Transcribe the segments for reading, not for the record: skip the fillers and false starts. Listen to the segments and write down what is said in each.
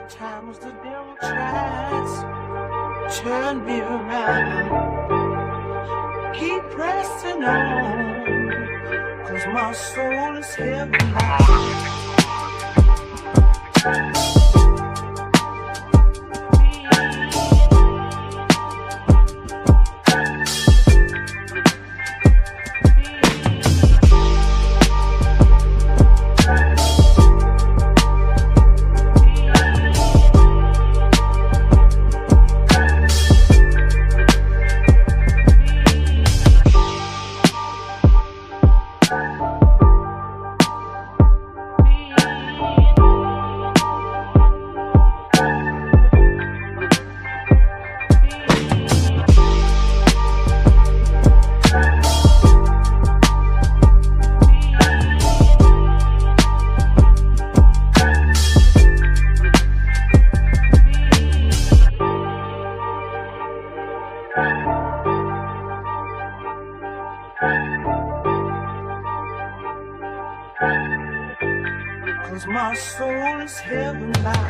times the devil tries, turn me around. Keep pressing on, 'cause my soul is heavy bound. Cause my soul is heaven bound.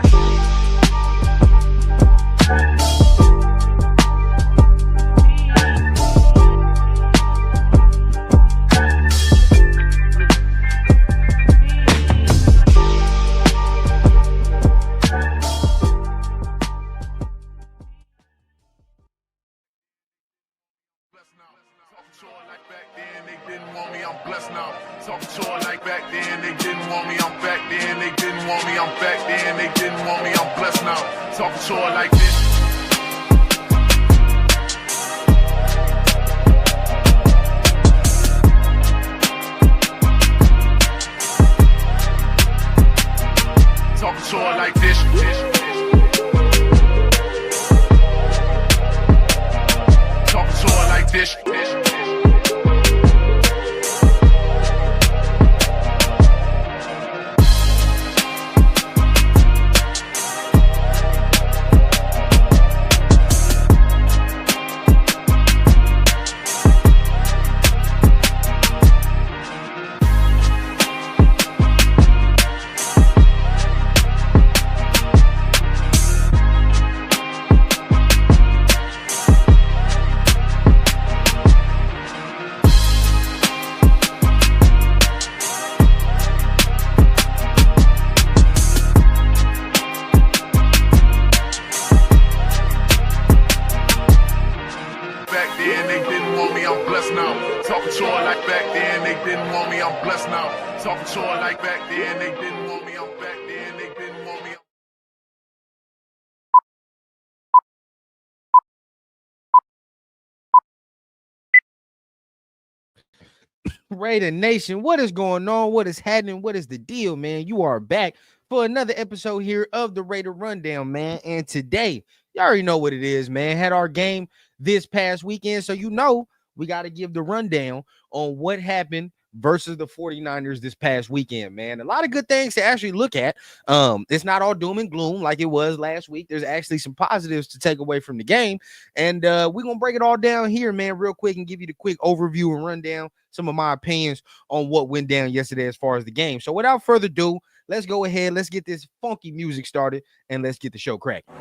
Raider Nation, what is going on? What is happening? What is the deal, man? You are back for another episode here of the Raider Rundown, man. And today, you already know what it is, man. Had our game this past weekend, so you know we got to give the rundown on what happened versus the 49ers this past weekend, man. A lot of good things to actually look at. It's not all doom and gloom like it was last week. There's actually some positives to take away from the game. And we're going to break it all down here, man, real quick and give you the quick overview and rundown, some of my opinions on what went down yesterday as far as the game. So without further ado, let's go ahead. Let's get this funky music started and let's get the show cracking.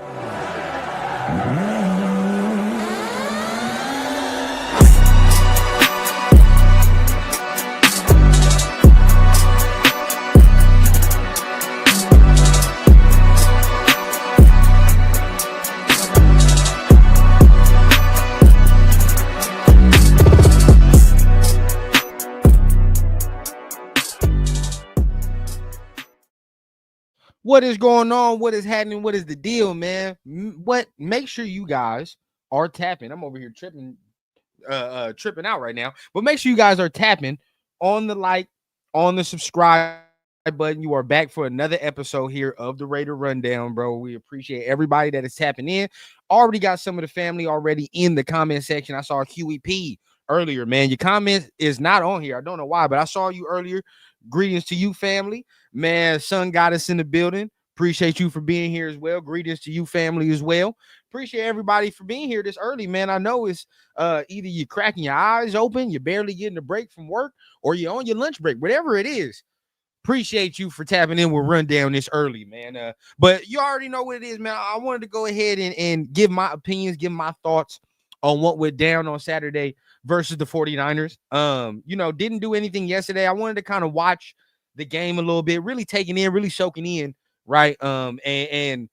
What is going on? What is happening? What is the deal, man? Make sure you guys are tapping. I'm over here tripping out right now. But make sure you guys are tapping on the like, on the subscribe button. You are back for another episode here of the Raider Rundown, bro. We appreciate everybody that is tapping in. Already got some of the family already in the comment section. I saw QEP earlier, man. Your comment is not on here. I don't know why, but I saw you earlier. Greetings to you, family. Man, Sun got us in the building. Appreciate you for being here as well. Greetings to you, family, as well. Appreciate everybody for being here this early, man. I know it's either you're cracking your eyes open, you're barely getting a break from work, or you're on your lunch break. Whatever it is, appreciate you for tapping in with Rundown this early, man. But you already know what it is, man. I wanted to go ahead and give my opinions, give my thoughts on what went down on Saturday versus the 49ers. Didn't do anything yesterday. I wanted to kind of watch the game a little bit, really taking in, really soaking in, right? And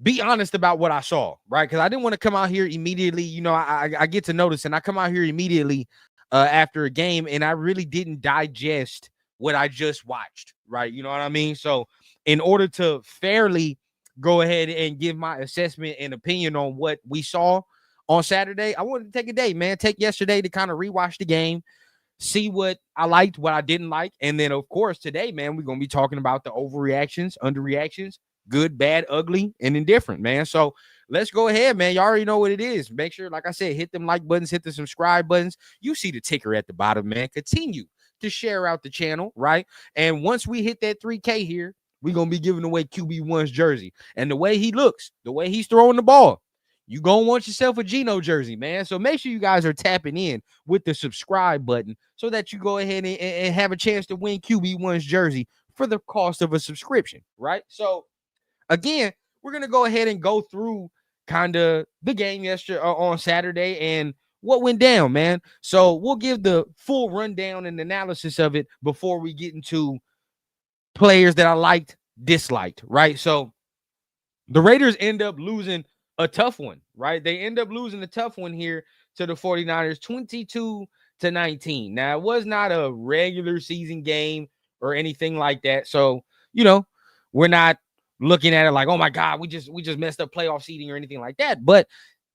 be honest about what I saw, right? Because I didn't want to come out here immediately. I get to notice, and I come out here immediately after a game, and I really didn't digest what I just watched, right? You know what I mean? So in order to fairly go ahead and give my assessment and opinion on what we saw on Saturday, I wanted to take a day, man. Take yesterday to kind of rewatch the game, see what I liked, what I didn't like. And then, of course, today, man, we're going to be talking about the overreactions, underreactions, good, bad, ugly, and indifferent, man. So let's go ahead, man. You already know what it is. Make sure, like I said, hit them like buttons, hit the subscribe buttons. You see the ticker at the bottom, man. Continue to share out the channel, right? And once we hit that 3K here, we're going to be giving away QB1's jersey. And the way he looks, the way he's throwing the ball, you going to want yourself a Geno jersey, man. So make sure you guys are tapping in with the subscribe button so that you go ahead and have a chance to win QB1's jersey for the cost of a subscription, right? So again, we're going to go ahead and go through kind of the game yesterday on Saturday and what went down, man. So we'll give the full rundown and analysis of it before we get into players that I liked, disliked, right? So the Raiders end up losing a tough one, right? They end up losing a tough one here to the 49ers, 22-19. Now, it was not a regular season game or anything like that. So, we're not looking at it like, oh my God, we just messed up playoff seeding or anything like that. But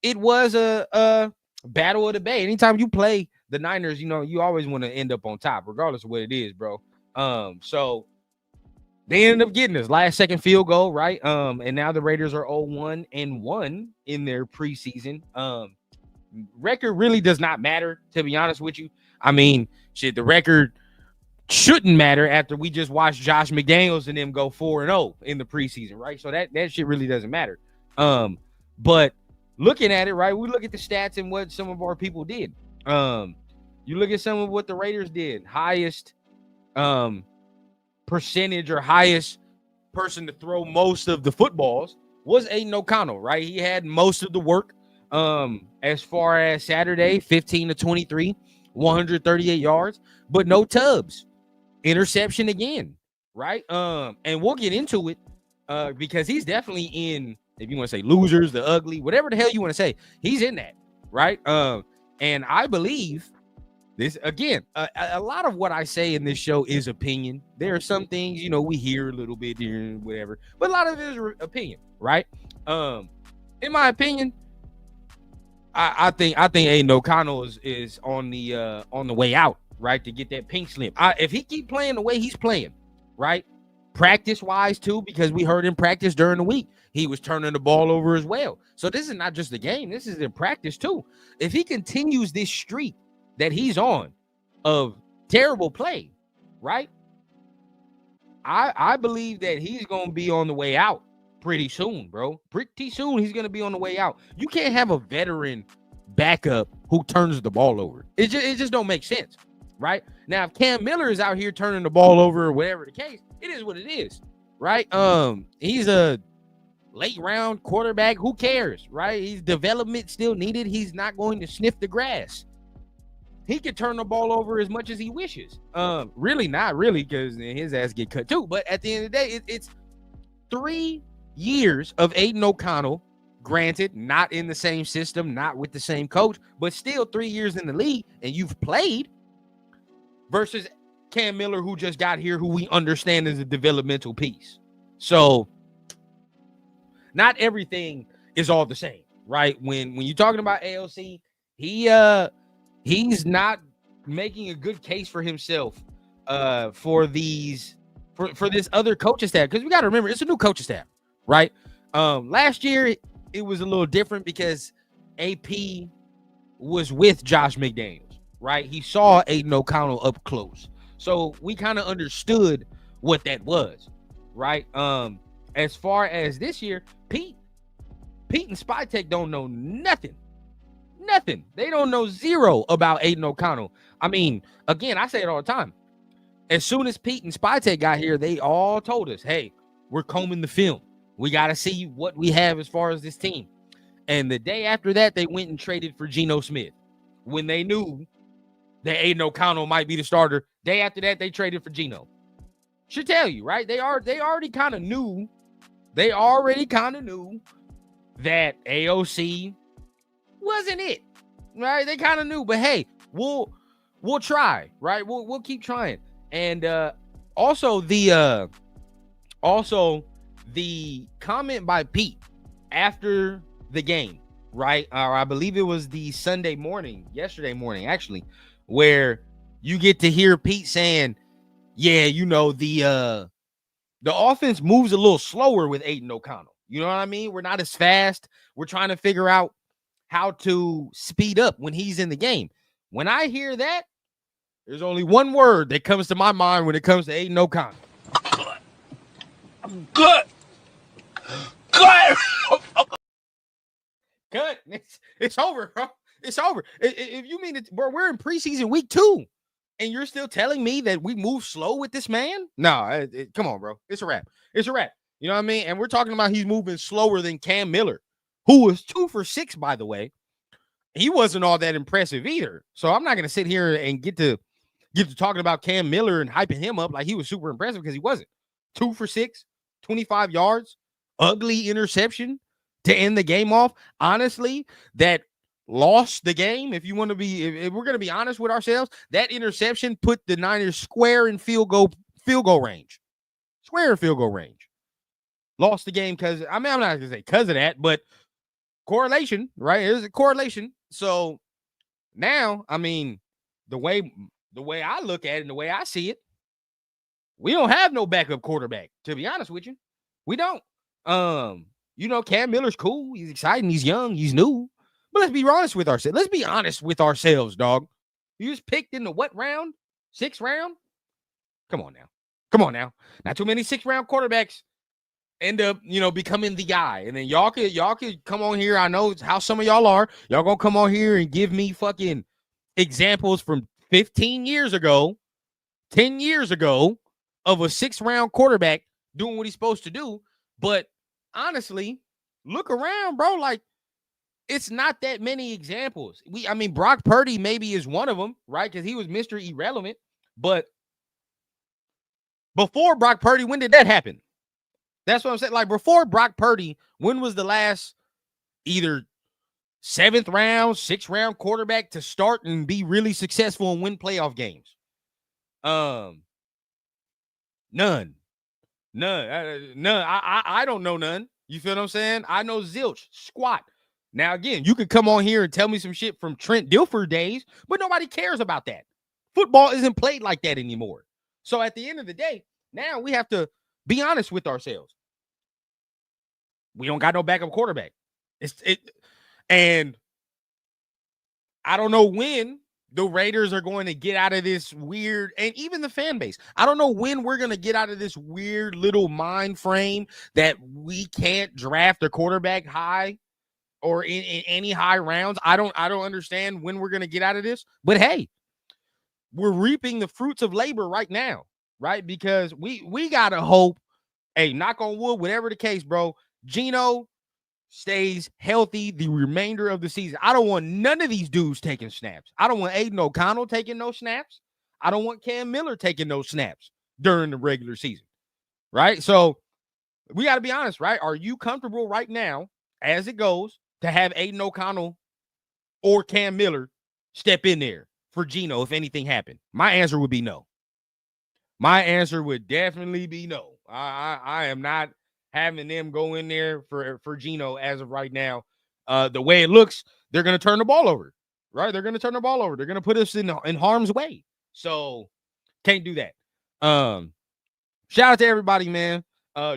it was a battle of the Bay. Anytime you play the Niners, you always want to end up on top, regardless of what it is, bro. So they ended up getting this last second field goal, right? And now the Raiders are 0-1-1 in their preseason. Record really does not matter, to be honest with you. I mean, the record shouldn't matter after we just watched Josh McDaniels and them go 4-0 in the preseason, right? So that shit really doesn't matter. But looking at it, right, we look at the stats and what some of our people did. You look at some of what the Raiders did. Highest percentage or highest person to throw most of the footballs was Aiden O'Connell, right? He had most of the work. As far as Saturday, 15-23, 138 yards, but no tubs. Interception again, right? And we'll get into it because he's definitely in, if you want to say losers, the ugly, whatever the hell you want to say, he's in that, right? And I believe this, again, a lot of what I say in this show is opinion. There are some things, we hear a little bit here, whatever, but a lot of it is opinion, right? In my opinion, I think Aiden O'Connell is on the way out, right, to get that pink slip. If he keep playing the way he's playing, right, practice-wise too, because we heard him practice during the week, he was turning the ball over as well. So this is not just the game. This is in practice too. If he continues this streak that he's on of terrible play, right, I believe that he's going to be on the way out pretty soon, bro. Pretty soon he's going to be on the way out. You can't have a veteran backup who turns the ball over. It just don't make sense, right? Now, if Cam Miller is out here turning the ball over or whatever the case, it is what it is, right? He's a late round quarterback. Who cares, right? His development still needed. He's not going to sniff the grass. He could turn the ball over as much as he wishes. Really not really, because his ass get cut too. But at the end of the day, it's 3 years of Aiden O'Connell, granted, not in the same system, not with the same coach, but still 3 years in the league, and you've played, versus Cam Miller, who just got here, who we understand is a developmental piece. So not everything is all the same, right? When you're talking about AOC, he's not making a good case for himself for this other coaching staff, because we got to remember it's a new coaching staff, right? Last year it was a little different because AP was with Josh McDaniels, right? He saw Aiden O'Connell up close, so we kind of understood what that was, right? As far as this year, Pete and Spytek don't know nothing. They don't know zero about Aiden O'Connell. I mean, again, I say it all the time. As soon as Pete and Spytek got here, they all told us, hey, we're combing the film. We got to see what we have as far as this team. And the day after that, they went and traded for Geno Smith. When they knew that Aiden O'Connell might be the starter, day after that, they traded for Geno. Should tell you, right? They already kind of knew. They already kind of knew that AOC wasn't it, right? They kind of knew, but hey, we'll try, right? We'll keep trying. And also the comment by Pete after the game, right? I believe it was the yesterday morning, actually, where you get to hear Pete saying, yeah, the offense moves a little slower with Aiden O'Connell. You know what I mean? We're not as fast. We're trying to figure out how to speed up when he's in the game. When I hear that, there's only one word that comes to my mind when it comes to Aiden O'Connell. Good. Cut. It's over, bro. It's over. If you mean it, bro, we're in preseason week 2, and you're still telling me that we move slow with this man? No, come on, bro. It's a wrap. It's a wrap. You know what I mean? And we're talking about he's moving slower than Cam Miller, who was 2 for 6, by the way. He wasn't all that impressive either. So I'm not going to sit here and get to talking about Cam Miller and hyping him up like he was super impressive, because he wasn't. 2 for 6, 25 yards, ugly interception to end the game off. Honestly, that lost the game. If we're going to be honest with ourselves, that interception put the Niners square in field goal range. Square in field goal range. Lost the game because, I'm not going to say because of that, but correlation, right? There's a correlation. So now, the way I look at it and the way I see it, we don't have no backup quarterback, to be honest with you. We don't. Cam Miller's cool. He's exciting. He's young. He's new. But let's be honest with ourselves. Let's be honest with ourselves, dog. You was picked in the what round? 6th round? Come on now. Not too many 6th round quarterbacks end up, becoming the guy. And then y'all could come on here. I know how some of y'all are. Y'all gonna come on here and give me fucking examples from 15 years ago, 10 years ago of a 6th round quarterback doing what he's supposed to do. But honestly, look around, bro. Like, it's not that many examples. Brock Purdy maybe is one of them, right? Because he was Mr. Irrelevant. But before Brock Purdy, when did that happen? That's what I'm saying. Like, before Brock Purdy, when was the last either 7th round, 6th round quarterback to start and be really successful and win playoff games? None. I don't know none. You feel what I'm saying? I know zilch, squat. Now, again, you could come on here and tell me some shit from Trent Dilfer days, but nobody cares about that. Football isn't played like that anymore. So at the end of the day, now we have to be honest with ourselves. We don't got no backup quarterback. And I don't know when the Raiders are going to get out of this weird, and even the fan base, I don't know when we're going to get out of this weird little mind frame that we can't draft a quarterback high or in any high rounds. I don't understand when we're going to get out of this, but hey, we're reaping the fruits of labor right now, right? Because we got to hope, hey, knock on wood, whatever the case, bro, Geno stays healthy the remainder of the season. I don't want none of these dudes taking snaps. I don't want Aiden O'Connell taking no snaps. I don't want Cam Miller taking no snaps during the regular season, right? So we got to be honest, right? Are you comfortable right now, as it goes, to have Aiden O'Connell or Cam Miller step in there for Geno if anything happened? My answer would be no. My answer would definitely be no. I am not having them go in there for Geno as of right now. The way it looks, they're going to turn the ball over, right? They're going to turn the ball over. They're going to put us in harm's way. So can't do that. Shout out to everybody, man.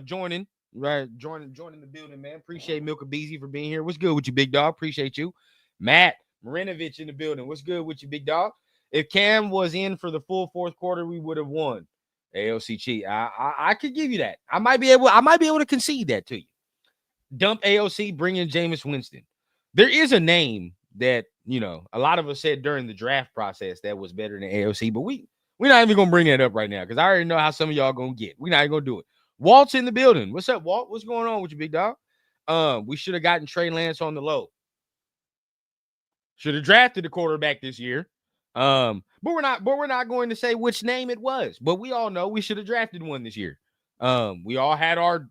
Joining the building, man. Appreciate Milka Beezy for being here. What's good with you, big dog? Appreciate you. Matt Marinovich in the building. What's good with you, big dog? If Cam was in for the full 4th quarter, we would have won. AOC cheat. I could give you that. I might be able to concede that to you. Dump AOC, bring in Jameis Winston. There is a name that, a lot of us said during the draft process that was better than AOC, but we We're not even gonna bring that up right now because I already know how some of y'all gonna get. We're not even gonna do it. Walt's in the building. What's up, Walt? What's going on with you, big dog? We should have gotten Trey Lance on the low. Should have drafted a quarterback this year. But we're not going to say which name it was. But we all know we should have drafted one this year. We all had our,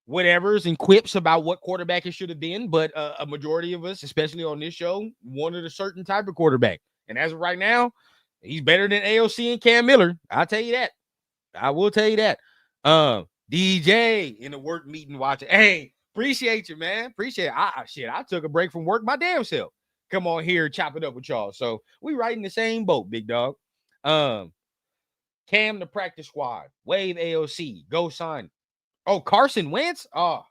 whatevers and quips about what quarterback it should have been. But a majority of us, especially on this show, wanted a certain type of quarterback. And as of right now, he's better than AOC and Cam Miller. I'll tell you that. I will tell you that. DJ in the work meeting watching. Hey, appreciate you, man. Appreciate it. I took a break from work my damn self. Come on here, chop it up with y'all. So we right in the same boat, big dog. Cam the practice squad. Wave AOC. Go sign. Oh, Carson Wentz? Oh,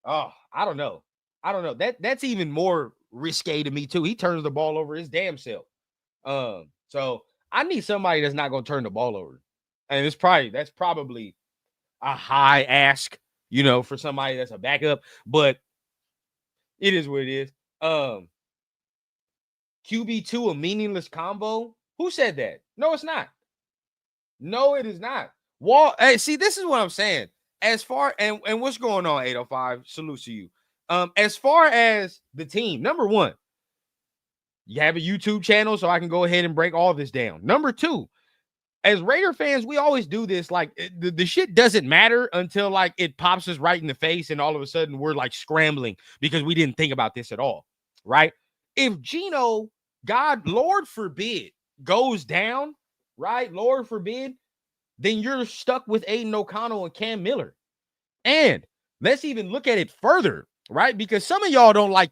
I don't know. That's even more risque to me, too. He turns the ball over his damn self. So I need somebody that's not gonna turn the ball over. And that's probably a high ask, for somebody that's a backup, but it is what it is. QB2, a meaningless combo. Who said that? No, it's not. No, it is not. Walt, hey, see, this is what I'm saying. As far and what's going on, 805? Salute to you. As far as the team, number one, you have a YouTube channel, so I can go ahead and break all this down. Number two, as Raider fans, we always do this. Like the shit doesn't matter until like it pops us right in the face, and all of a sudden we're like scrambling because we didn't think about this at all, right? If Geno, God, Lord forbid, goes down, right? Lord forbid, then you're stuck with Aiden O'Connell and Cam Miller. And let's even look at it further, right? Because some of y'all like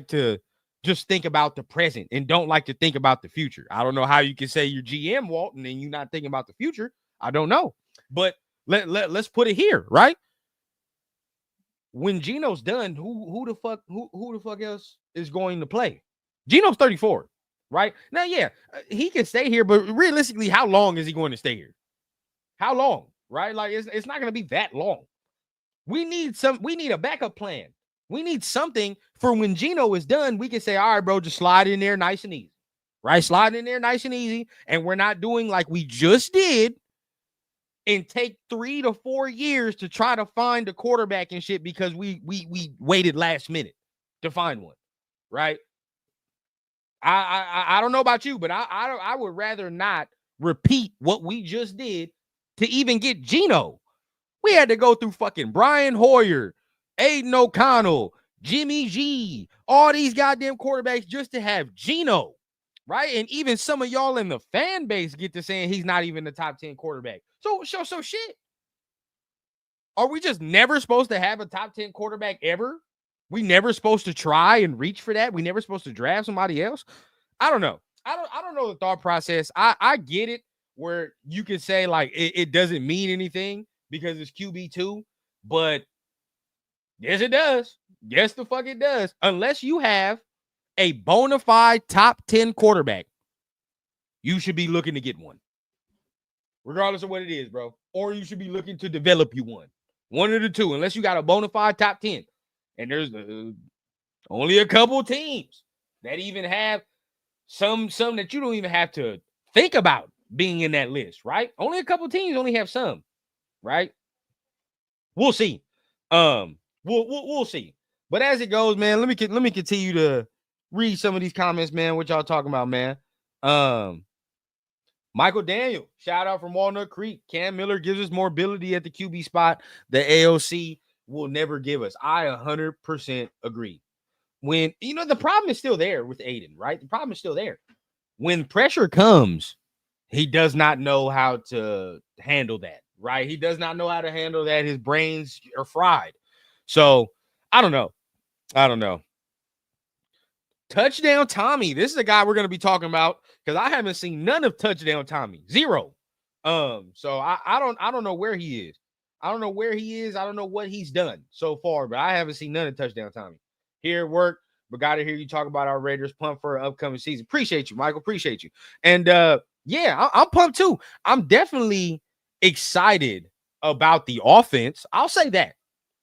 to just think about the present and don't like to think about the future. I don't know how you can say you're GM, Walt, and then you're not thinking about the future. I don't know. But let's put it here, right? When Geno's done, who the fuck else is going to play? Geno's 34, right? Now, yeah, he can stay here, but realistically, how long is he going to stay here? How long, right? Like, it's not going to be that long. We need a backup plan. We need something for when Geno is done. We can say, all right, bro, just slide in there nice and easy, right? Slide in there nice and easy. And we're not doing like we just did and take 3 to 4 years to try to find a quarterback and shit because we waited last minute to find one, right? I don't know about you, but I would rather not repeat what we just did to even get Geno. We had to go through fucking Brian Hoyer, Aiden O'Connell, Jimmy G, all these goddamn quarterbacks just to have Geno, right? And even some of y'all in the fan base get to saying he's not even the top 10 quarterback. So shit. Are we just never supposed to have a top 10 quarterback ever? We never supposed to try and reach for that? We never supposed to draft somebody else? I don't know. I don't know the thought process. I get it where you could say like it doesn't mean anything because it's QB2, but yes, it does. Yes, the fuck it does. Unless you have a bona fide top 10 quarterback, you should be looking to get one. Regardless of what it is, bro. Or you should be looking to develop you one. One of the two, unless you got a bona fide top 10. And there's only a couple teams that even have some that you don't even have to think about being in that list, right? Only a couple teams only have some, right? We'll see. We'll see. But as it goes, man, let me continue to read some of these comments, man. What y'all talking about, man? Michael Daniel, shout out from Walnut Creek. Cam Miller gives us more ability at the QB spot the AOC will never give us. I 100% agree. When, the problem is still there with Aiden, right? The problem is still there. When pressure comes, he does not know how to handle that, right? He does not know how to handle that. His brains are fried. So, I don't know. Touchdown Tommy. This is a guy we're going to be talking about because I haven't seen none of Touchdown Tommy. Zero. So I don't know where he is. I don't know where he is. I don't know what he's done so far, but I haven't seen none of Touchdown Tommy. Here at work, but got to hear you talk about our Raiders pumped for an upcoming season. Appreciate you, Michael. Appreciate you. And yeah, I'm pumped too. I'm definitely excited about the offense. I'll say that.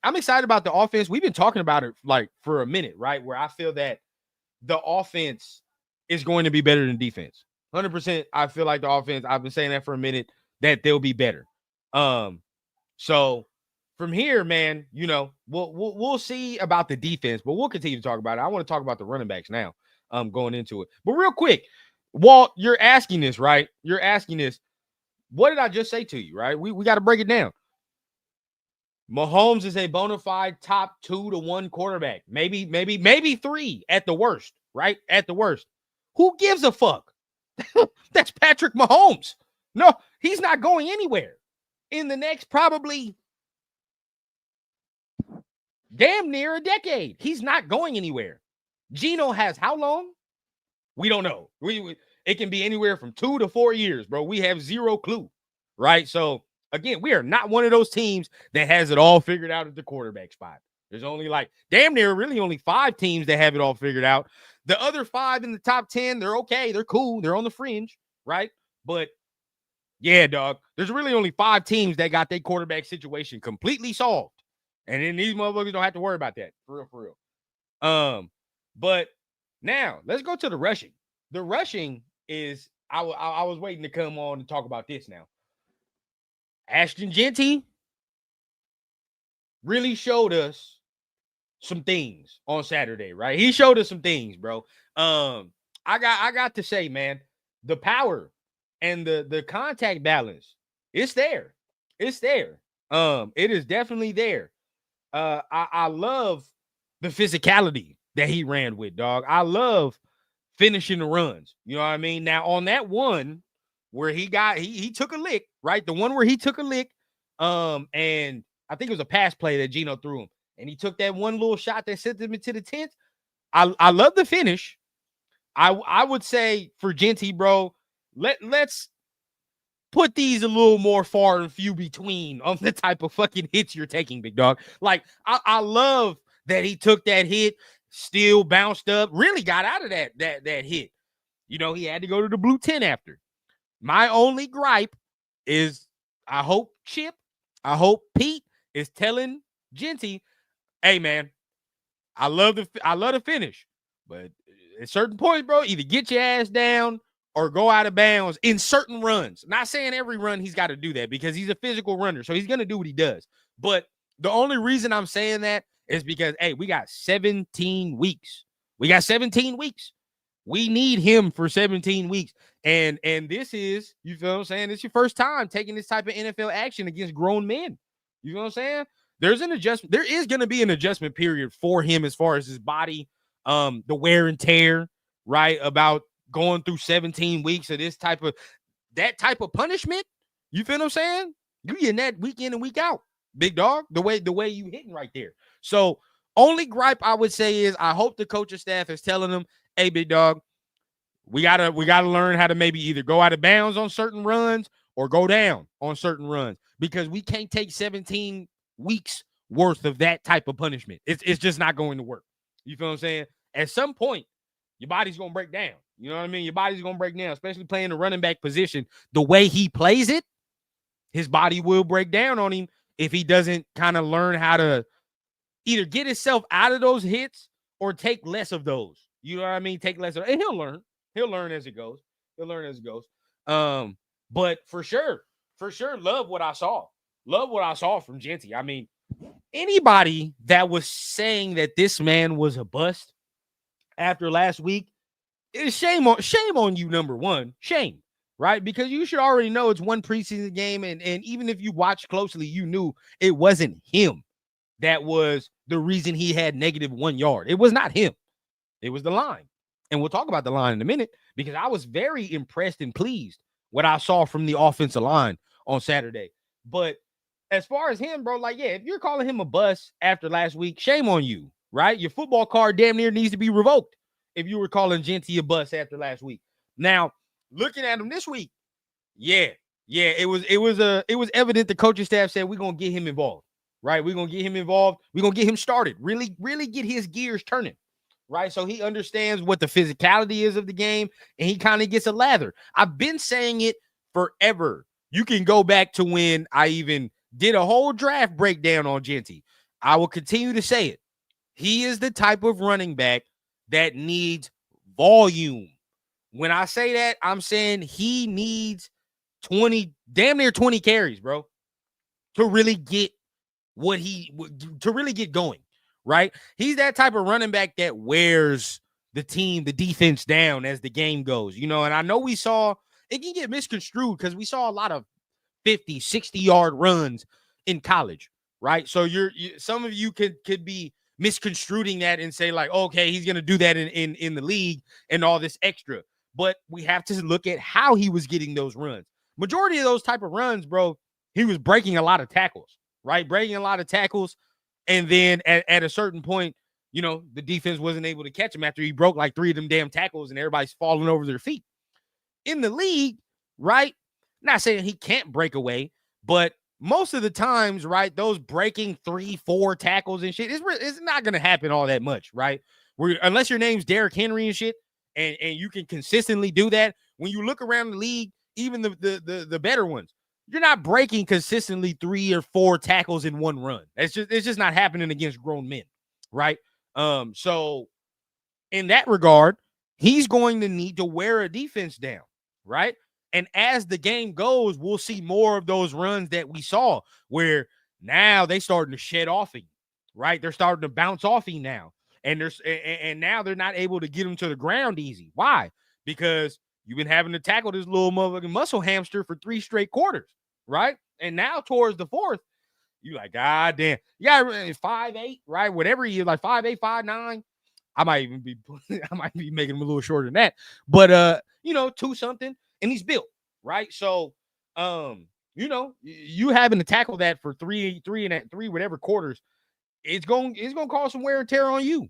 I'm excited about the offense. We've been talking about it like for a minute, right? Where I feel that the offense is going to be better than defense. 100%. I feel like the offense, I've been saying that for a minute, that they'll be better. So from here, man, we'll see about the defense, but we'll continue to talk about it. I want to talk about the running backs now, going into it. But real quick, Walt, you're asking this, right? You're asking this. What did I just say to you, right? We got to break it down. Mahomes is a bona fide top 2 to 1 quarterback. Maybe 3 at the worst, right? At the worst. Who gives a fuck? That's Patrick Mahomes. No, he's not going anywhere in the next probably damn near a decade. He's not going anywhere. Geno has how long? We don't know. It can be anywhere from 2 to 4 years, bro. We have zero clue, right? So, again, we are not one of those teams that has it all figured out at the quarterback spot. There's only damn near really only 5 teams that have it all figured out. The other 5 in the top 10, they're okay. They're cool. They're on the fringe, right? But, yeah, dog, there's really only 5 teams that got their quarterback situation completely solved. And then these motherfuckers don't have to worry about that. For real. But now let's go to the rushing. The rushing is, I was waiting to come on and talk about this now. Ashton Jeanty really showed us some things on Saturday, right? He showed us some things, bro. I got to say, man, the power and the contact balance, it's there. It's there. It is definitely there. I love the physicality that he ran with, dog. I love finishing the runs. You know what I mean? Now, on that one where he took a lick, right? The one where he took a lick, and I think it was a pass play that Geno threw him, and he took that one little shot that sent him into the 10th. I love the finish. I would say for Jeanty, bro, let's put these a little more far and few between on the type of fucking hits you're taking, big dog. Like, I love that he took that hit, still bounced up, really got out of that hit. He had to go to the blue 10 after. My only gripe is I hope Pete is telling Jeanty, hey, man, I love the finish, but at a certain point, bro, either get your ass down or go out of bounds in certain runs. Not saying every run he's got to do that because he's a physical runner, so he's going to do what he does. But the only reason I'm saying that is because, hey, we got 17 weeks. We got 17 weeks. We need him for 17 weeks. And this is, you feel what I'm saying? It's your first time taking this type of NFL action against grown men. You know what I'm saying? There's an adjustment. There is going to be an adjustment period for him as far as his body, the wear and tear, right? About going through 17 weeks of that type of punishment. You feel what I'm saying? You getting that week in and week out, big dog, the way you hitting right there. So only gripe I would say is I hope the coaching staff is telling them, hey, big dog, we gotta learn how to maybe either go out of bounds on certain runs or go down on certain runs, because we can't take 17 weeks worth of that type of punishment. It's just not going to work. You feel what I'm saying? At some point, your body's going to break down. You know what I mean? Your body's going to break down, especially playing the running back position. The way he plays it, his body will break down on him if he doesn't kind of learn how to either get himself out of those hits or take less of those. You know what I mean? Take less of, and he'll learn. He'll learn as it goes. But for sure, love what I saw. Love what I saw from Jeanty. I mean, anybody that was saying that this man was a bust after last week, shame on you, number one. Shame, right? Because you should already know it's one preseason game, and even if you watched closely, you knew it wasn't him that was the reason he had -1 yard. It was not him. It was the line. And we'll talk about the line in a minute, because I was very impressed and pleased what I saw from the offensive line on Saturday. But as far as him, bro, like, yeah, if you're calling him a bust after last week, shame on you, right? Your football card damn near needs to be revoked if you were calling Jeanty a bust after last week. Now, looking at him this week, it was evident the coaching staff said we're going to get him involved, right? We're going to get him involved. We're going to get him started, really get his gears turning, right? So he understands what the physicality is of the game, and he kind of gets a lather. I've been saying it forever. You can go back to when I even did a whole draft breakdown on Jeanty. I will continue to say it. He is the type of running back that needs volume When I say that, I'm saying he needs 20, damn near 20 carries, bro, to really get to really get going, right? He's that type of running back that wears the defense down as the game goes, and I know we saw it can get misconstrued because we saw a lot of 50, 60-yard runs in college, right? So some of you could be misconstruing that and say like, okay, he's going to do that in the league and all this extra. But we have to look at how he was getting those runs. Majority of those type of runs, bro, he was breaking a lot of tackles, right? Breaking a lot of tackles. And then at a certain point, the defense wasn't able to catch him after he broke like 3 of them damn tackles and everybody's falling over their feet. In the league, right? Not saying he can't break away, but most of the times, right, those breaking 3, 4 tackles and shit, it's not going to happen all that much, right? Unless your name's Derrick Henry and shit, and you can consistently do that. When you look around the league, even the better ones, you're not breaking consistently 3 or 4 tackles in one run. It's just not happening against grown men, right? So in that regard, he's going to need to wear a defense down, right? And as the game goes, we'll see more of those runs that we saw where now they starting to shed off him, right? They're starting to bounce off him now. And now they're not able to get him to the ground easy. Why? Because you've been having to tackle this little motherfucking muscle hamster for 3 straight quarters, right? And now towards the fourth, you like, God damn. Yeah, 5'8", right? Whatever he is, like 5'8", 5'9". I might be making him a little shorter than that. But 2 something, and he's built, right? So you having to tackle that for three whatever quarters, it's gonna cause some wear and tear on you.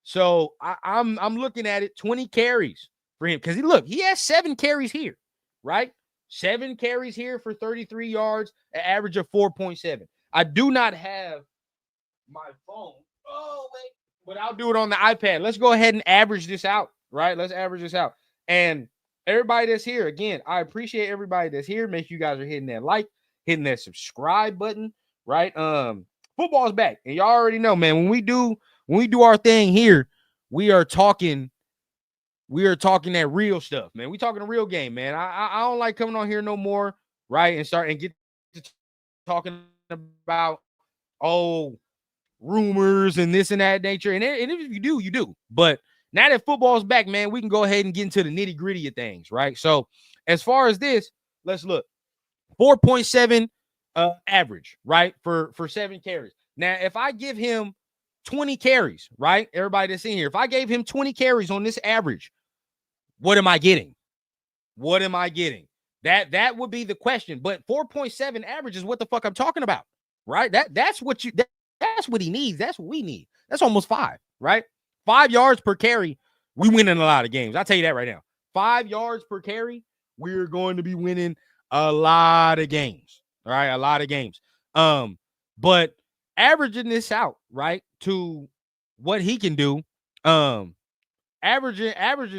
So I'm looking at it, 20 carries for him. Because he has 7 carries here, right? 7 carries here for 33 yards, an average of 4.7. I do not have my phone. Oh, wait. But I'll do it on the iPad. Let's go ahead and average this out, right? Let's average this out. And everybody that's here, again, I appreciate everybody that's here. Make sure you guys are hitting that like, hitting that subscribe button, right? Football's back. And y'all already know, man, when we do our thing here, we are talking that real stuff, man. We talking a real game, man. I don't like coming on here no more, right? And get to talking about, rumors and this and that nature. And if you do, you do. But now that football's back, man, we can go ahead and get into the nitty-gritty of things, right? So as far as this, let's look. 4.7 average, right? For 7 carries. Now, if I give him 20 carries, right? Everybody that's in here, if I gave him 20 carries on this average, what am I getting? What am I getting? That would be the question. But 4.7 average is what the fuck I'm talking about, right? That's what he needs. That's what we need. That's almost 5, right? 5 yards per carry. We win in a lot of games. I'll tell you that right now. 5 yards per carry. We're going to be winning a lot of games. All right. A lot of games. But averaging this out, right, to what he can do, averaging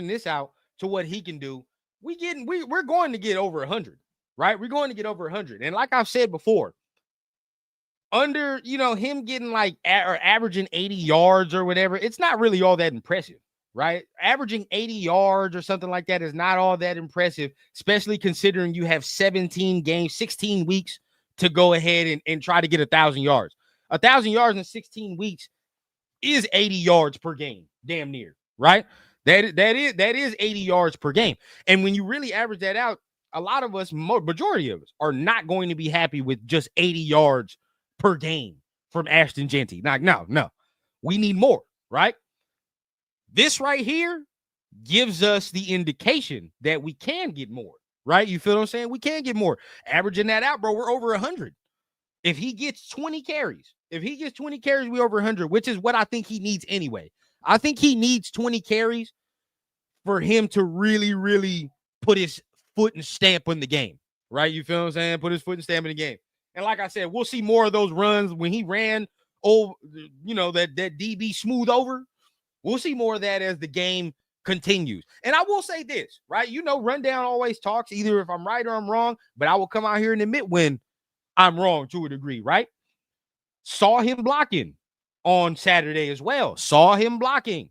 this out to what he can do, we're going to get over 100, right? We're going to get over 100. And like I've said before, under, him getting like or averaging 80 yards or whatever, it's not really all that impressive, right? Averaging 80 yards or something like that is not all that impressive, especially considering you have 17 games, 16 weeks to go ahead and try to get 1,000 yards. 1,000 yards in 16 weeks is 80 yards per game, damn near, right? That is 80 yards per game. And when you really average that out, a lot of us, majority of us, are not going to be happy with just 80 yards per game from Ashton Jeanty. Like, no. We need more, right? This right here gives us the indication that we can get more, right? You feel what I'm saying? We can get more. Averaging that out, bro, we're over 100. If he gets 20 carries, we over 100, which is what I think he needs anyway. I think he needs 20 carries for him to really, really put his foot and stamp in the game, right? You feel what I'm saying? Put his foot and stamp in the game. And like I said, we'll see more of those runs when he ran over, that DB smooth over. We'll see more of that as the game continues. And I will say this, right? Rundown always talks, either if I'm right or I'm wrong, but I will come out here and admit when I'm wrong to a degree, right? Saw him blocking on Saturday as well. Saw him blocking.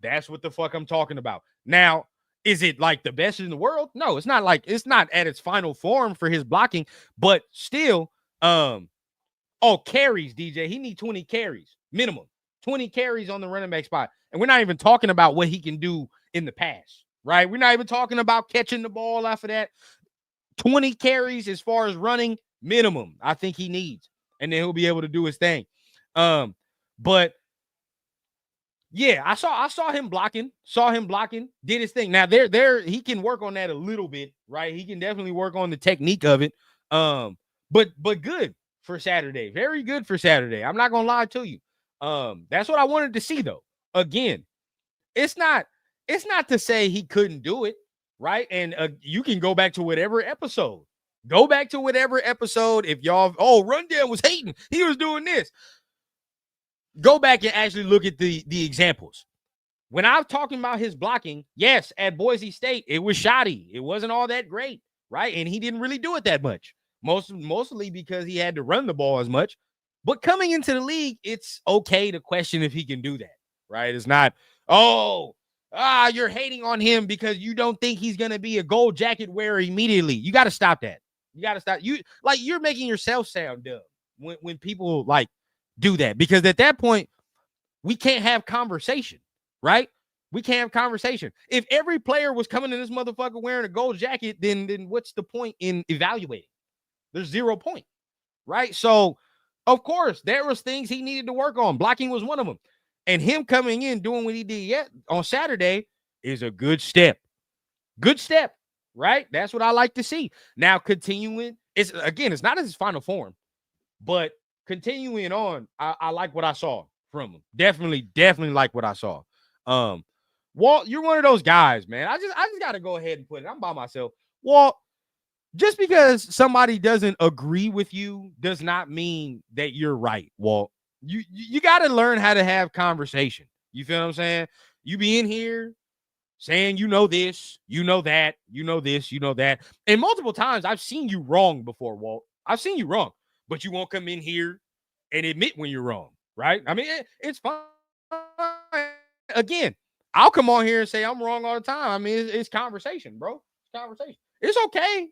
That's what the fuck I'm talking about. Now, Is it like the best in the world? No, it's not at its final form for his blocking, but still, carries, DJ. He need 20 carries minimum. 20 carries on the running back spot. And we're not even talking about what he can do in the pass, right? We're not even talking about catching the ball off of that. 20 carries as far as running minimum, I think he needs. And then he'll be able to do his thing. But yeah, I saw him blocking, did his thing. Now there he can work on that a little bit, right? He can definitely work on the technique of it. But good for Saturday. Very good for Saturday. I'm not gonna lie to you. That's what I wanted to see though. Again, it's not to say he couldn't do it, right? And you can go back to whatever episode. If y'all, Rundown was hating, he was doing this. Go back and actually look at the examples. When I'm talking about his blocking, yes, at Boise State, it was shoddy. It wasn't all that great, right? And he didn't really do it that much. Mostly because he had to run the ball as much. But coming into the league, it's okay to question if he can do that, right? It's not, you're hating on him because you don't think he's going to be a gold jacket wearer immediately. You got to stop that. You're making yourself sound dumb when people like do that, because at that point, we can't have conversation, right? We can't have conversation. If every player was coming to this motherfucker wearing a gold jacket, then what's the point in evaluating? There's 0 point, right? So, of course, there was things he needed to work on. Blocking was one of them. And him coming in, doing what he did on Saturday is a good step. Good step, right? That's what I like to see. Now, continuing, it's not his final form, but continuing on, I like what I saw from him. Definitely like what I saw. Walt, you're one of those guys, man. I just got to go ahead and put it. I'm by myself. Walt, just because somebody doesn't agree with you does not mean that you're right, Walt. You got to learn how to have conversation. You feel what I'm saying? You be in here saying you know this, you know that, you know this, you know that. And multiple times I've seen you wrong before, Walt. I've seen you wrong, but you won't come in here and admit when you're wrong, right? I mean, it's fine. Again, I'll come on here and say I'm wrong all the time. I mean, it's conversation, bro. It's conversation. It's okay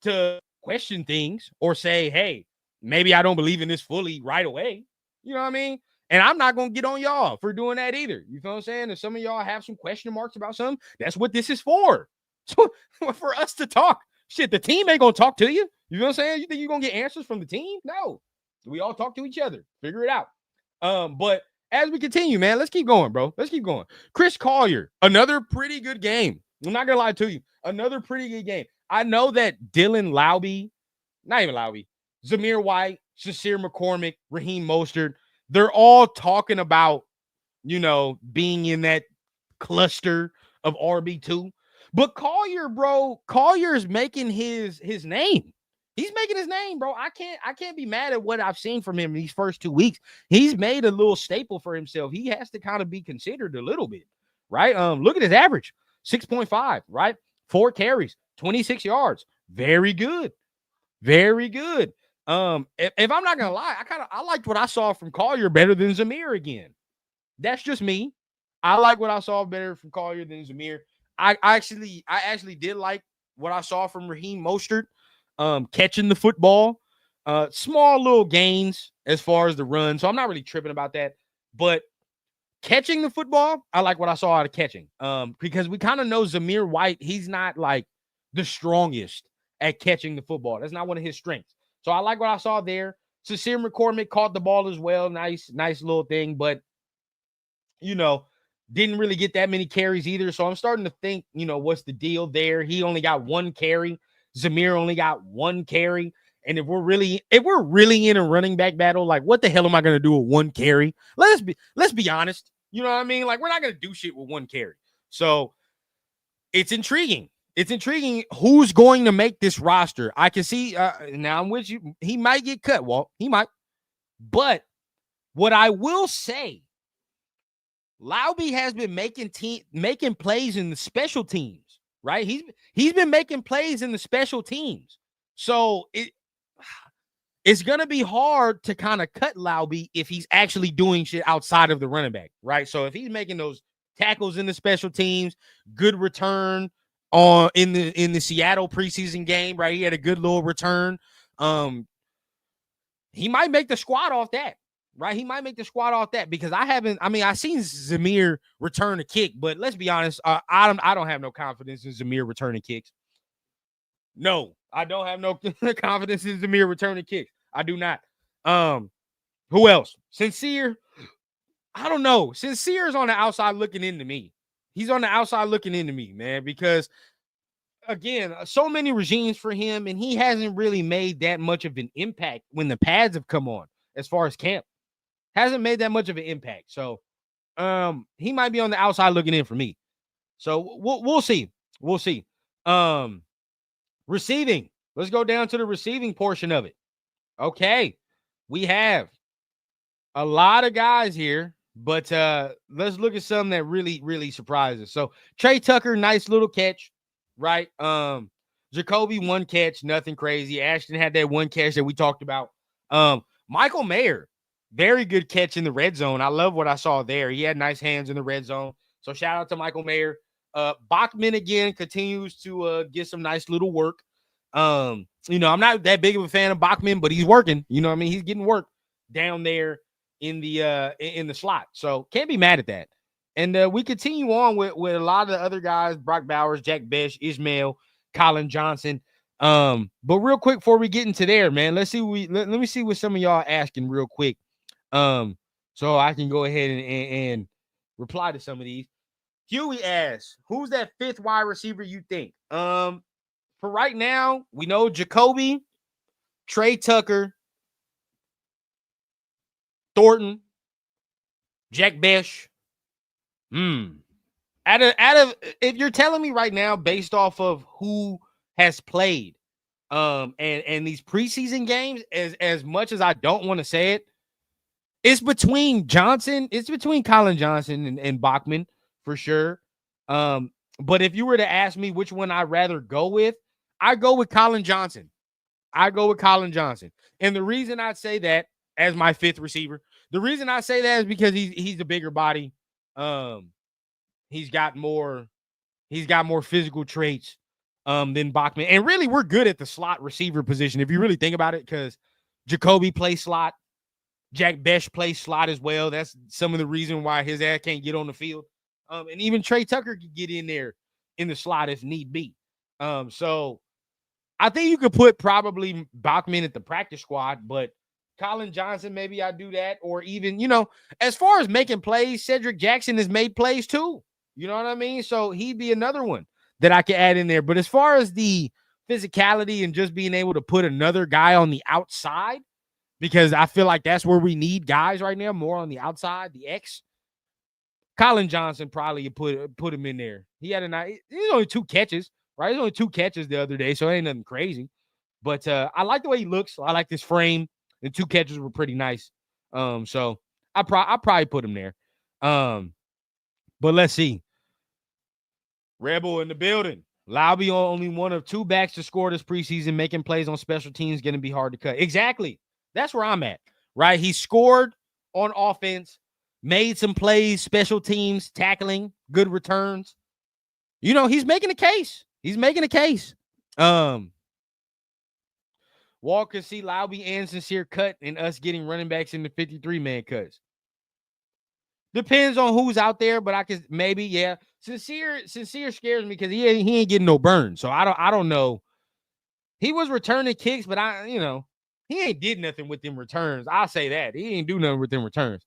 to question things or say, hey, maybe I don't believe in this fully right away. You know what I mean? And I'm not going to get on y'all for doing that either. You feel what I'm saying? If some of y'all have some question marks about something, that's what this is for. So for us to talk. Shit, the team ain't going to talk to you. You know what I'm saying? You think you're going to get answers from the team? No. We all talk to each other. Figure it out. But as we continue, man, let's keep going, bro. Let's keep going. Chris Collier, another pretty good game. I'm not going to lie to you. Another pretty good game. I know that Dylan Laube, not even Laube, Zamir White, Sincere McCormick, Raheem Mostert, they're all talking about, being in that cluster of RB2. But Collier, bro, Collier's making his name. He's making his name, bro. I can't be mad at what I've seen from him in these first 2 weeks. He's made a little staple for himself. He has to kind of be considered a little bit, right? Look at his average, 6.5, right? 4 carries, 26 yards. Very good. Very good. If I'm not gonna lie, I liked what I saw from Collier better than Zamir again. That's just me. I like what I saw better from Collier than Zamir. I actually did like what I saw from Raheem Mostert, catching the football, small little gains as far as the run. So I'm not really tripping about that. But catching the football, I like what I saw out of catching. Because we kind of know Zamir White, he's not like the strongest at catching the football. That's not one of his strengths. So I like what I saw there. Sincere McCormick caught the ball as well. Nice little thing, but didn't really get that many carries either. So I'm starting to think, what's the deal there? He only got 1 carry. Zamir only got 1 carry. And if we're really in a running back battle, like what the hell am I going to do with 1 carry? Let's be honest. You know what I mean? Like we're not going to do shit with 1 carry. So it's intriguing. It's intriguing who's going to make this roster. I can see now I'm with you. He might get cut, Walt. He might. But what I will say, Laube has been making plays in the special teams, right? He's been making plays in the special teams. So it's going to be hard to kind of cut Laube if he's actually doing shit outside of the running back, right? So if he's making those tackles in the special teams, good return on in the Seattle preseason game, right? He had a good little return. He might make the squad off that, right? He might make the squad off that because I've seen Zamir return a kick, but let's be honest, I don't have no confidence in Zamir returning kicks. No, I don't have no confidence in Zamir returning kicks. I do not. Who else? Sincere. I don't know. Sincere's on the outside looking into me. He's on the outside looking into me, man, because again, so many regimes for him, and he hasn't really made that much of an impact when the pads have come on as far as camp. Hasn't made that much of an impact. So he might be on the outside looking in for me. So we'll see. We'll see. Receiving. Let's go down to the receiving portion of it. Okay. We have a lot of guys here, but let's look at some that really, really surprised us. So Trey Tucker, nice little catch, right? Jacoby, one catch, nothing crazy. Ashton had that one catch that we talked about. Michael Mayer, very good catch in the red zone. I love what I saw there. He had nice hands in the red zone. So shout out to Michael Mayer. Bachman again continues to get some nice little work. I'm not that big of a fan of Bachman, but he's working. You know what I mean? He's getting work down there in the slot. So can't be mad at that. And we continue on with a lot of the other guys, Brock Bowers, Jack Besh, Ishmael, Colin Johnson. But real quick before we get into there, man, let me see what some of y'all are asking real quick. So I can go ahead and reply to some of these. Huey asks, who's that fifth wide receiver you think? For right now, we know Jacoby, Trey Tucker, Thornton, Jack Besh. Out of if you're telling me right now, based off of who has played, and these preseason games, as much as I don't want to say it, it's between Colin Johnson and Bachman for sure. But if you were to ask me which one I'd rather go with, I go with Colin Johnson. And the reason I'd say that as my fifth receiver, the reason I say that is because he's a bigger body. He's got more physical traits than Bachman. And really, we're good at the slot receiver position if you really think about it, because Jacoby plays slot. Jack Besh plays slot as well. That's some of the reason why his ass can't get on the field. And even Trey Tucker could get in there in the slot if need be. So I think you could put probably Bachman at the practice squad, but Colin Johnson, maybe I do that. Or even, as far as making plays, Cedric Jackson has made plays too. You know what I mean? So he'd be another one that I could add in there. But as far as the physicality and just being able to put another guy on the outside, because I feel like that's where we need guys right now, more on the outside, the X. Colin Johnson probably put him in there. He had he's only 2 catches, right? He's only 2 catches the other day, so it ain't nothing crazy. But I like the way he looks. I like this frame. The 2 catches were pretty nice. So I probably put him there. But let's see. Rebel in the building. Lauby only one of 2 backs to score this preseason, making plays on special teams, going to be hard to cut. Exactly. That's where I'm at, right? He scored on offense, made some plays, special teams, tackling, good returns. He's making a case. Walker see Lauby and Sincere cut and us getting running backs in the 53-man cuts. Depends on who's out there, but I could maybe, yeah. Sincere scares me because he ain't getting no burn. So I don't know. He was returning kicks, but he ain't did nothing with them returns. I'll say that. He ain't do nothing with them returns.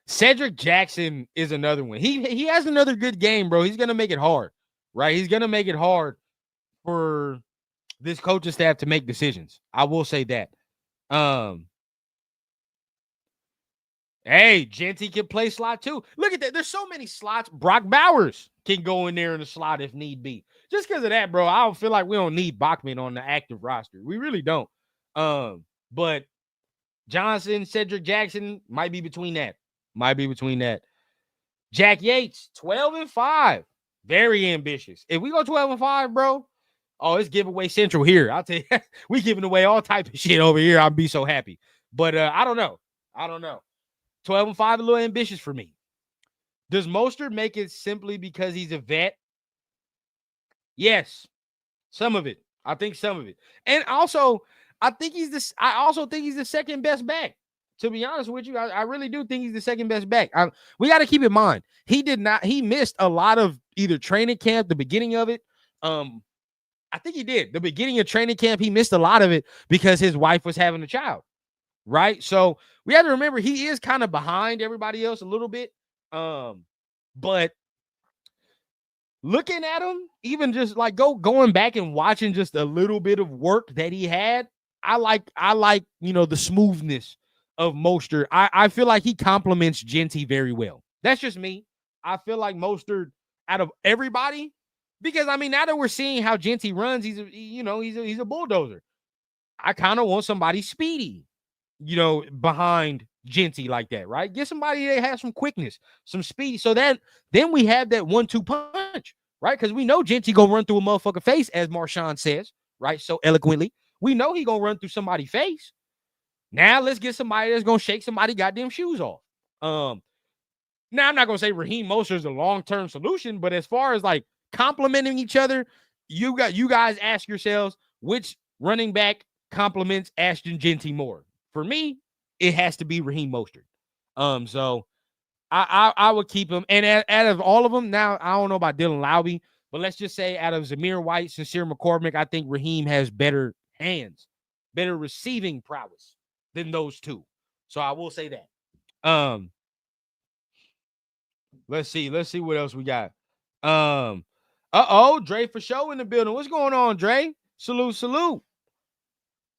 Cedric Jackson is another one. He has another good game, bro. He's gonna make it hard, right? He's gonna make it hard for this coaching staff to make decisions. I will say that. Hey, Genty can play slot too. Look at that. There's so many slots. Brock Bowers can go in there in the slot if need be. Just because of that, bro, I don't feel like we don't need Bachman on the active roster. We really don't. But Johnson, Cedric Jackson might be between that. Jack Yates, 12-5. Very ambitious. If we go 12-5, bro, it's giveaway central here. I'll tell you, we giving away all types of shit over here. I'll be so happy. But I don't know. 12-5 a little ambitious for me. Does Mostert make it simply because he's a vet? Yes, some of it. I think some of it. And also, I also think he's the second best back. To be honest with you, I really do think he's the second best back. We got to keep in mind, he missed a lot of either training camp, the beginning of it. I think he did. The beginning of training camp, he missed a lot of it because his wife was having a child, right? So we have to remember he is kind of behind everybody else a little bit. But looking at him, even just like going back and watching just a little bit of work that he had, I like the smoothness of Mostert. I feel like he complements Genty very well. That's just me. I feel like Mostert out of everybody, because I mean now that we're seeing how Genty runs, he's a bulldozer. I kind of want somebody speedy, behind Genty like that, right? Get somebody that has some quickness, some speed, so that then we have that 1-2 punch, right? Because we know Genty gonna run through a motherfucker face, as Marshawn says, right? So eloquently, we know he gonna run through somebody's face. Now let's get somebody that's gonna shake somebody goddamn shoes off. Now I'm not gonna say Raheem Mostert is a long-term solution, but as far as like complementing each other, you guys ask yourselves which running back complements Ashton Genty more. For me, it has to be Raheem Mostert. So I would keep him. And out of all of them, now I don't know about Dylan Lowby, but let's just say out of Zamir White, Sincere McCormick, I think Raheem has better hands, better receiving prowess than those two. So I will say that. Let's see what else we got. Dre for show in the building. What's going on, Dre? Salute.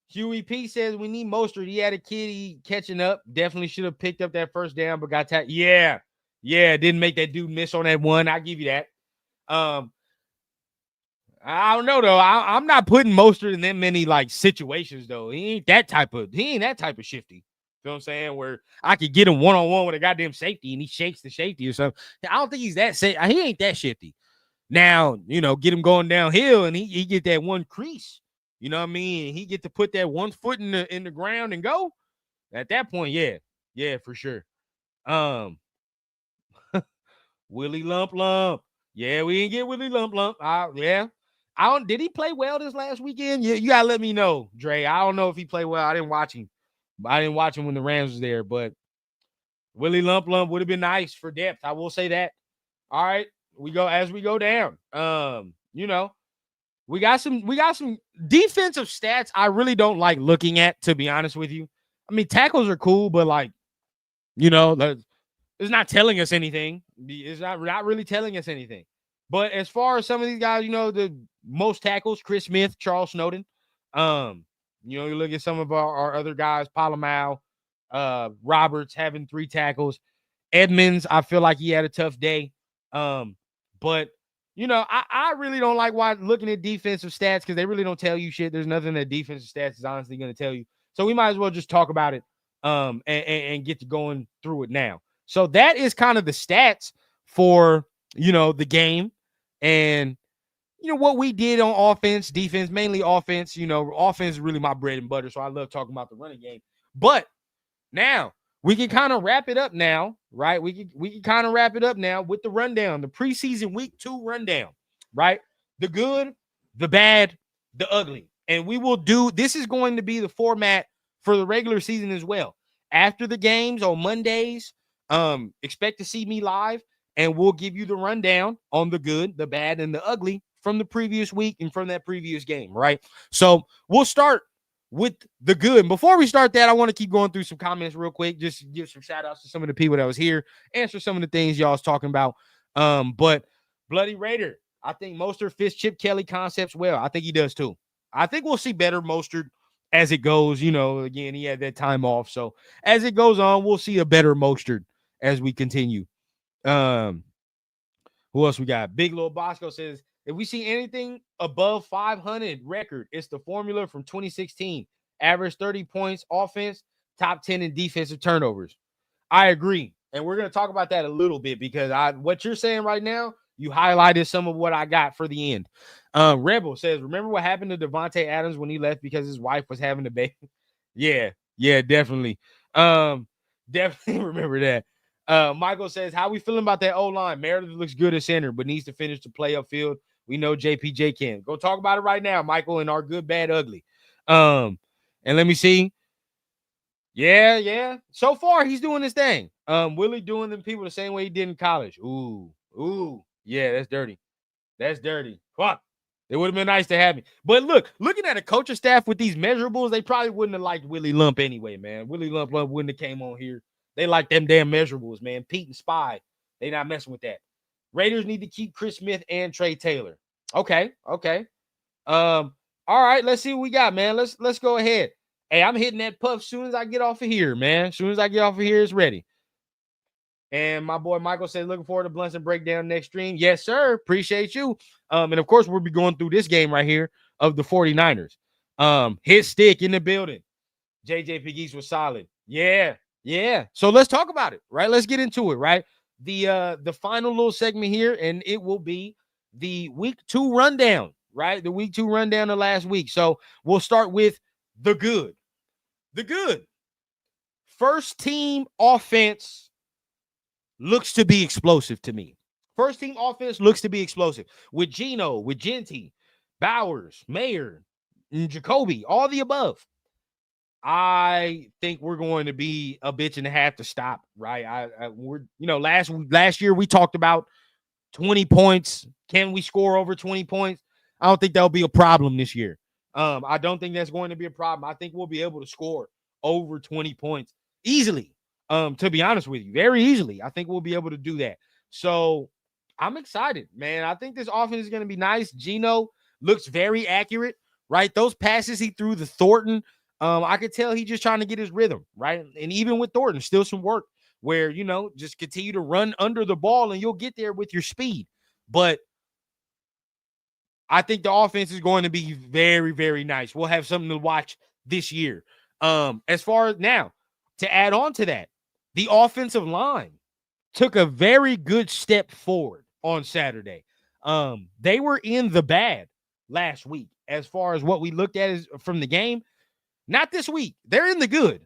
Huey P says we need Mostert. He had a kid. He catching up. Definitely should have picked up that first down, but got tagged. Yeah. Didn't make that dude miss on that one. I give you that. I don't know though. I'm not putting Mostert in that many like situations though. He ain't that type of shifty. You know what I'm saying? Where I could get him one-on-one with a goddamn safety and he shakes the safety or something. I don't think he's that safe. He ain't that shifty. Now, get him going downhill and he get that one crease. You know what I mean? He get to put that one foot in the ground and go. At that point, yeah, for sure. Willie Lump. Yeah, we didn't get Willie Lump. Yeah. Did he play well this last weekend? You gotta let me know, Dre. I don't know if he played well. I didn't watch him. When the Rams was there, but Willie Lump would have been nice for depth. I will say that. All right, we go down. We got some defensive stats I really don't like looking at, to be honest with you. I mean, tackles are cool, but like, it's not telling us anything. It's not really telling us anything. But as far as some of these guys, the most tackles, Chris Smith, Charles Snowden. You look at some of our other guys, Palomau, Roberts having 3 tackles. Edmonds, I feel like he had a tough day. But I really don't like looking at defensive stats because they really don't tell you shit. There's nothing that defensive stats is honestly going to tell you. So we might as well just talk about it and get to going through it now. So that is kind of the stats for, the game and, what we did on offense, defense, mainly offense. Offense is really my bread and butter, so I love talking about the running game. But now we can kind of wrap it up now, right? We can kind of wrap it up now with the rundown, the preseason week 2 rundown, right? The good, the bad, the ugly. And this is going to be the format for the regular season as well. After the games on Mondays, expect to see me live, and we'll give you the rundown on the good, the bad, and the ugly from the previous week and from that previous game, right? So we'll start with the good. And before we start that, I want to keep going through some comments real quick, just give some shout outs to some of the people that was here, answer some of the things y'all was talking about. But Bloody Raider, I think Mostert fits Chip Kelly concepts well. I think he does too. I think we'll see better Mostert as it goes. Again, he had that time off. So as it goes on, we'll see a better Mostert as we continue. Who else we got? Big Lil Bosco says, if we see anything above 500 record, it's the formula from 2016. Average 30 points offense, top 10 in defensive turnovers. I agree. And we're going to talk about that a little bit because what you're saying right now, you highlighted some of what I got for the end. Rebel says, remember what happened to Devontae Adams when he left because his wife was having a baby? Yeah, definitely. Definitely remember that. Michael says, how we feeling about that O-line? Meredith looks good at center, but needs to finish the play upfield. We know JPJ can. Go talk about it right now, Michael, in our good, bad, ugly. And let me see. Yeah. So far, he's doing his thing. Willie doing them people the same way he did in college. Ooh. Yeah, that's dirty. That's dirty. Fuck. It would have been nice to have me. But looking at a coaching staff with these measurables, they probably wouldn't have liked Willie Lump anyway, man. Willie Lump wouldn't have came on here. They like them damn measurables, man. Pete and Spy, they not messing with that. Raiders need to keep Chris Smith and Trey Taylor. Okay. All right, let's see what we got, man. Let's go ahead. Hey, I'm hitting that puff as soon as I get off of here, man. As soon as I get off of here, it's ready. And my boy Michael said, looking forward to Blunts and Breakdown next stream. Yes, sir. Appreciate you. And of course, we'll be going through this game right here of the 49ers. Hit stick in the building. JJ Pegues was solid. Yeah. So let's talk about it, right? Let's get into it, right? The final little segment here, and it will be the week 2 rundown, right? The week 2 rundown of last week. So we'll start with the good. The good. First team offense looks to be explosive to me. First team offense looks to be explosive. With Geno, with Genty, Bowers, Mayer, and Jacoby, all the above. I think we're going to be a bitch and a half to stop, right? Last year we talked about 20 points. Can we score over 20 points? I don't think that'll be a problem this year. I don't think that's going to be a problem. I think we'll be able to score over 20 points easily. To be honest with you, very easily. I think we'll be able to do that. So I'm excited, man. I think this offense is going to be nice. Geno looks very accurate, right? Those passes he threw to Thornton, I could tell he's just trying to get his rhythm, right? And even with Thornton, still some work where, just continue to run under the ball and you'll get there with your speed. But I think the offense is going to be very, very nice. We'll have something to watch this year. As far as now, to add on to that, the offensive line took a very good step forward on Saturday. They were in the bad last week as far as what we looked at is from the game. Not this week. They're in the good.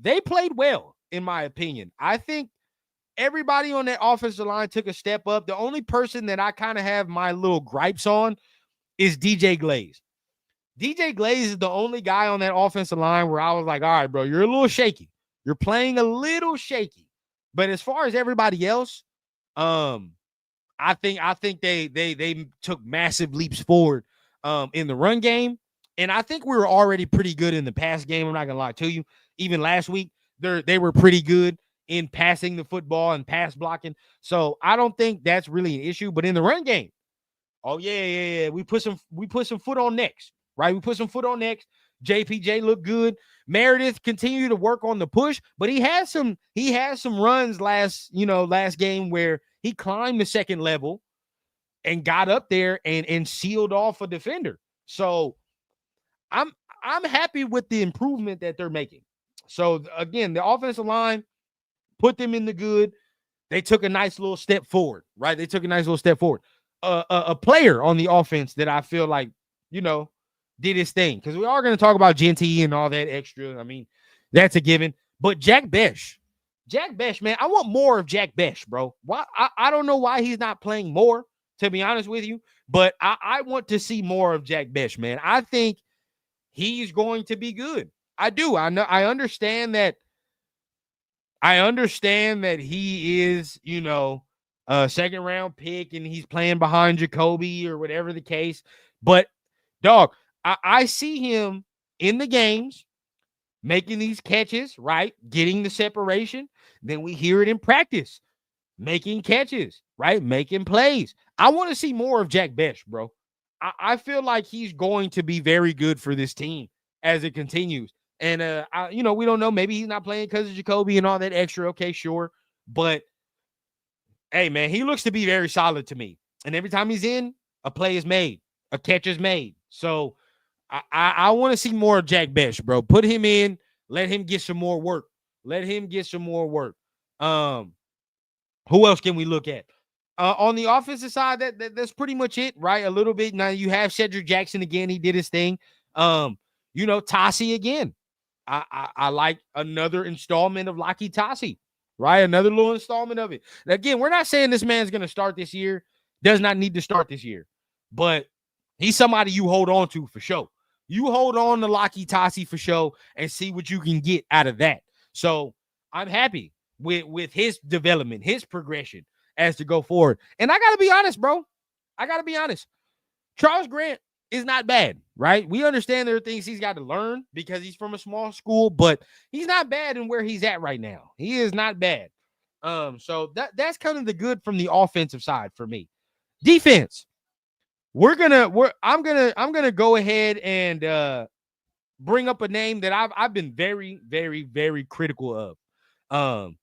They played well, in my opinion. I think everybody on that offensive line took a step up. The only person that I kind of have my little gripes on is DJ Glaze. DJ Glaze is the only guy on that offensive line where I was like, all right, bro, you're a little shaky. You're playing a little shaky. But as far as everybody else, I think they took massive leaps forward in the run game. And I think we were already pretty good in the pass game. I'm not going to lie to you. Even last week, they were pretty good in passing the football and pass blocking. So I don't think that's really an issue. But in the run game, oh, yeah. We put some foot on necks, right? We put some foot on necks. JPJ looked good. Meredith continued to work on the push, but he had some runs last game where he climbed the second level and got up there and sealed off a defender. So I'm happy with the improvement that they're making. So again, the offensive line put them in the good. They took a nice little step forward, right? A player on the offense that I feel like, did his thing, because we are going to talk about Genty and all that extra. I mean, that's a given. But Jack Besh, man, I want more of Jack Besh, bro. Why? I don't know why he's not playing more, to be honest with you, but I want to see more of Jack Besh, man. I think he's going to be good. I do. I understand that he is, a second round pick and he's playing behind Jacoby or whatever the case. But dog, I see him in the games making these catches, right? Getting the separation. Then we hear it in practice, making catches, right? Making plays. I want to see more of Jack Besh, bro. I feel like he's going to be very good for this team as it continues. And, we don't know. Maybe he's not playing because of Jacoby and all that extra. Okay, sure. But, hey, man, he looks to be very solid to me. And every time he's in, a play is made. A catch is made. So, I want to see more of Jack Besh, bro. Put him in. Let him get some more work. Who else can we look at? On the offensive side, that's pretty much it, right? A little bit. Now you have Cedric Jackson again. He did his thing. Tassi again. I like another installment of Laki Tassi, right? Another little installment of it. Again, we're not saying this man's going to start this year, does not need to start this year, but he's somebody you hold on to for sure. You hold on to Laki Tasi for sure and see what you can get out of that. So I'm happy with his development, his progression as to go forward. And I got to be honest, bro. I got to be honest. Charles Grant is not bad, right? We understand there are things he's got to learn because he's from a small school, but he's not bad in where he's at right now. He is not bad. So that's kind of the good from the offensive side for me. Defense. I'm gonna go ahead and bring up a name that I've been very, very, very critical of.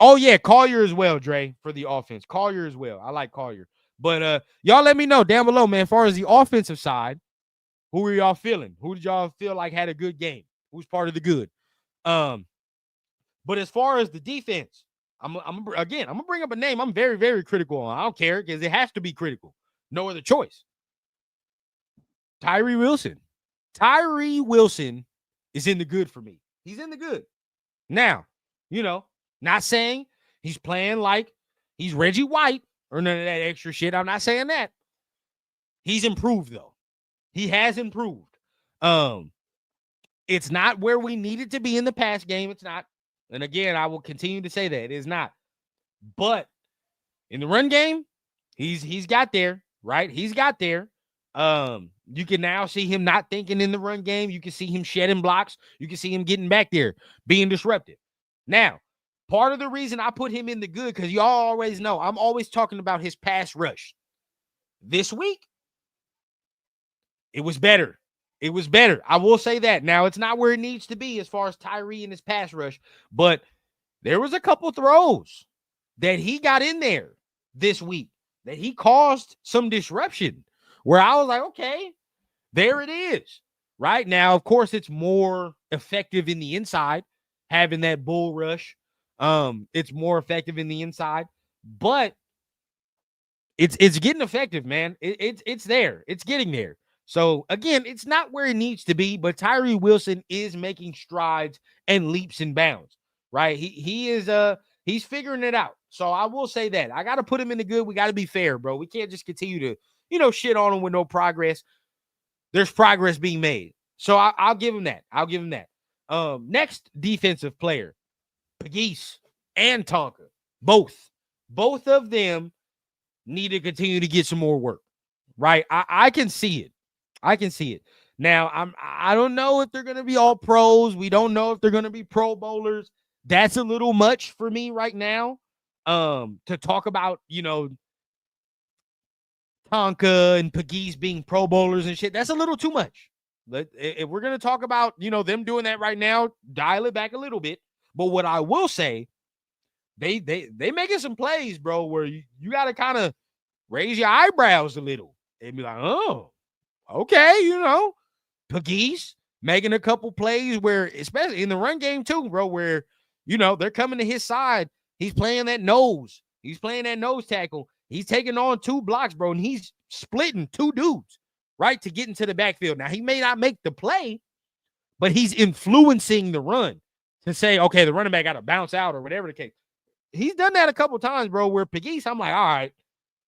Oh yeah, Collier as well, Dre, for the offense. Collier as well. I like Collier. But y'all let me know down below, man. As far as the offensive side, who are y'all feeling? Who did y'all feel like had a good game? Who's part of the good? But as far as the defense, I'm gonna bring up a name I'm very, very critical on. I don't care because it has to be critical. No other choice. Tyree Wilson. Tyree Wilson is in the good for me. He's in the good. Now, not saying he's playing like he's Reggie White or none of that extra shit. I'm not saying that. He's improved, though. He has improved. It's not where we needed to be in the pass game. It's not. And again, I will continue to say that it is not. But in the run game, he's got there, right? He's got there. You can now see him not thinking in the run game. You can see him shedding blocks. You can see him getting back there, being disruptive. Now, part of the reason I put him in the good, because y'all always know, I'm always talking about his pass rush. This week, it was better. It was better. I will say that. Now, it's not where it needs to be as far as Tyree and his pass rush, but there was a couple throws that he got in there this week that he caused some disruption where I was like, okay, there it is. Right now, of course, it's more effective in the inside, having that bull rush. It's more effective in the inside, but it's getting effective, man. It's there. It's getting there. So again, it's not where it needs to be, but Tyree Wilson is making strides and leaps and bounds. Right? He's figuring it out. So I will say that. I got to put him in the good. We got to be fair, bro. We can't just continue to, shit on him with no progress. There's progress being made. So I'll give him that. I'll give him that. Next defensive player, Pegues and Tonka. Both of them need to continue to get some more work. Right? I can see it. I can see it. Now, I don't know if they're going to be all pros. We don't know if they're going to be pro bowlers. That's a little much for me right now. To talk about, Tonka and Pegues being pro bowlers and shit. That's a little too much. If we're going to talk about, them doing that right now, dial it back a little bit. But what I will say, they making some plays, bro, where you got to kind of raise your eyebrows a little and be like, oh, okay, Pegues making a couple plays where, especially in the run game too, bro, where, they're coming to his side. He's playing that nose. He's playing that nose tackle. He's taking on 2 blocks, bro, and he's splitting 2 dudes, right, to get into the backfield. Now, he may not make the play, but he's influencing the run to say, okay, the running back got to bounce out or whatever the case. He's done that a couple times, bro, where Pegues, I'm like, all right,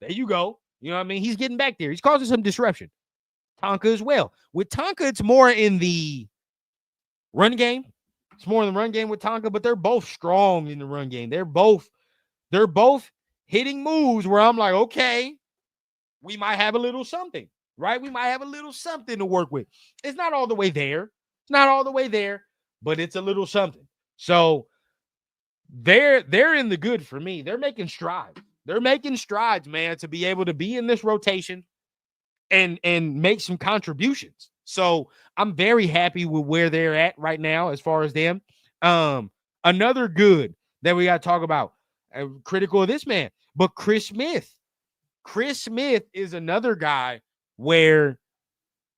there you go. You know what I mean? He's getting back there. He's causing some disruption. Tonka as well. With Tonka, it's more in the run game. It's more in the run game with Tonka, but they're both strong in the run game. They're both hitting moves where I'm like, okay, we might have a little something, right? We might have a little something to work with. It's not all the way there. It's not all the way there, but it's a little something. So they're in the good for me. They're making strides. They're making strides, man, to be able to be in this rotation and make some contributions. So I'm very happy with where they're at right now as far as them. Another good that we got to talk about, critical of this man, but Chris Smith. Chris Smith is another guy where,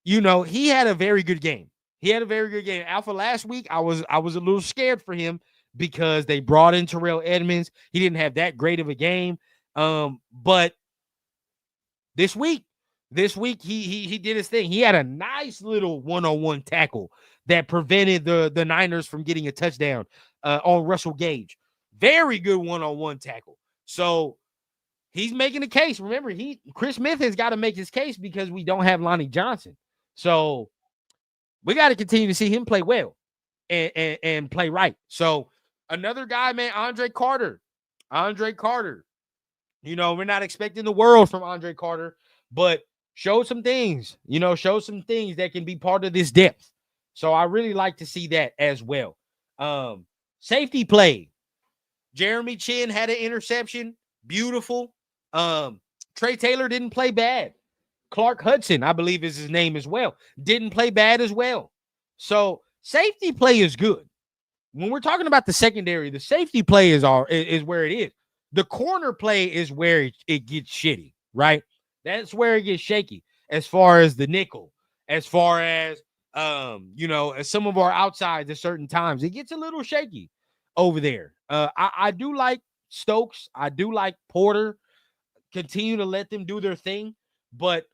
he had a very good game. He had a very good game. Alpha last week, I was a little scared for him because they brought in Terrell Edmonds. He didn't have that great of a game. But this week he did his thing. He had a nice little one-on-one tackle that prevented the Niners from getting a touchdown on Russell Gage. Very good one-on-one tackle. So he's making a case. Remember, Chris Smith has got to make his case because we don't have Lonnie Johnson. So we got to continue to see him play well and play right. So another guy, man, Andre Carter. Andre Carter. You know, we're not expecting the world from Andre Carter, but show some things, show some things that can be part of this depth. So I really like to see that as well. Safety play. Jeremy Chin had an interception. Beautiful. Trey Taylor didn't play bad. Clark Hudson, I believe is his name as well, didn't play bad as well. So safety play is good. When we're talking about the secondary, the safety play is where it is. The corner play is where it gets shitty, right? That's where it gets shaky as far as the nickel, as far as as some of our outsides at certain times. It gets a little shaky over there. I do like Stokes. I do like Porter. Continue to let them do their thing. But,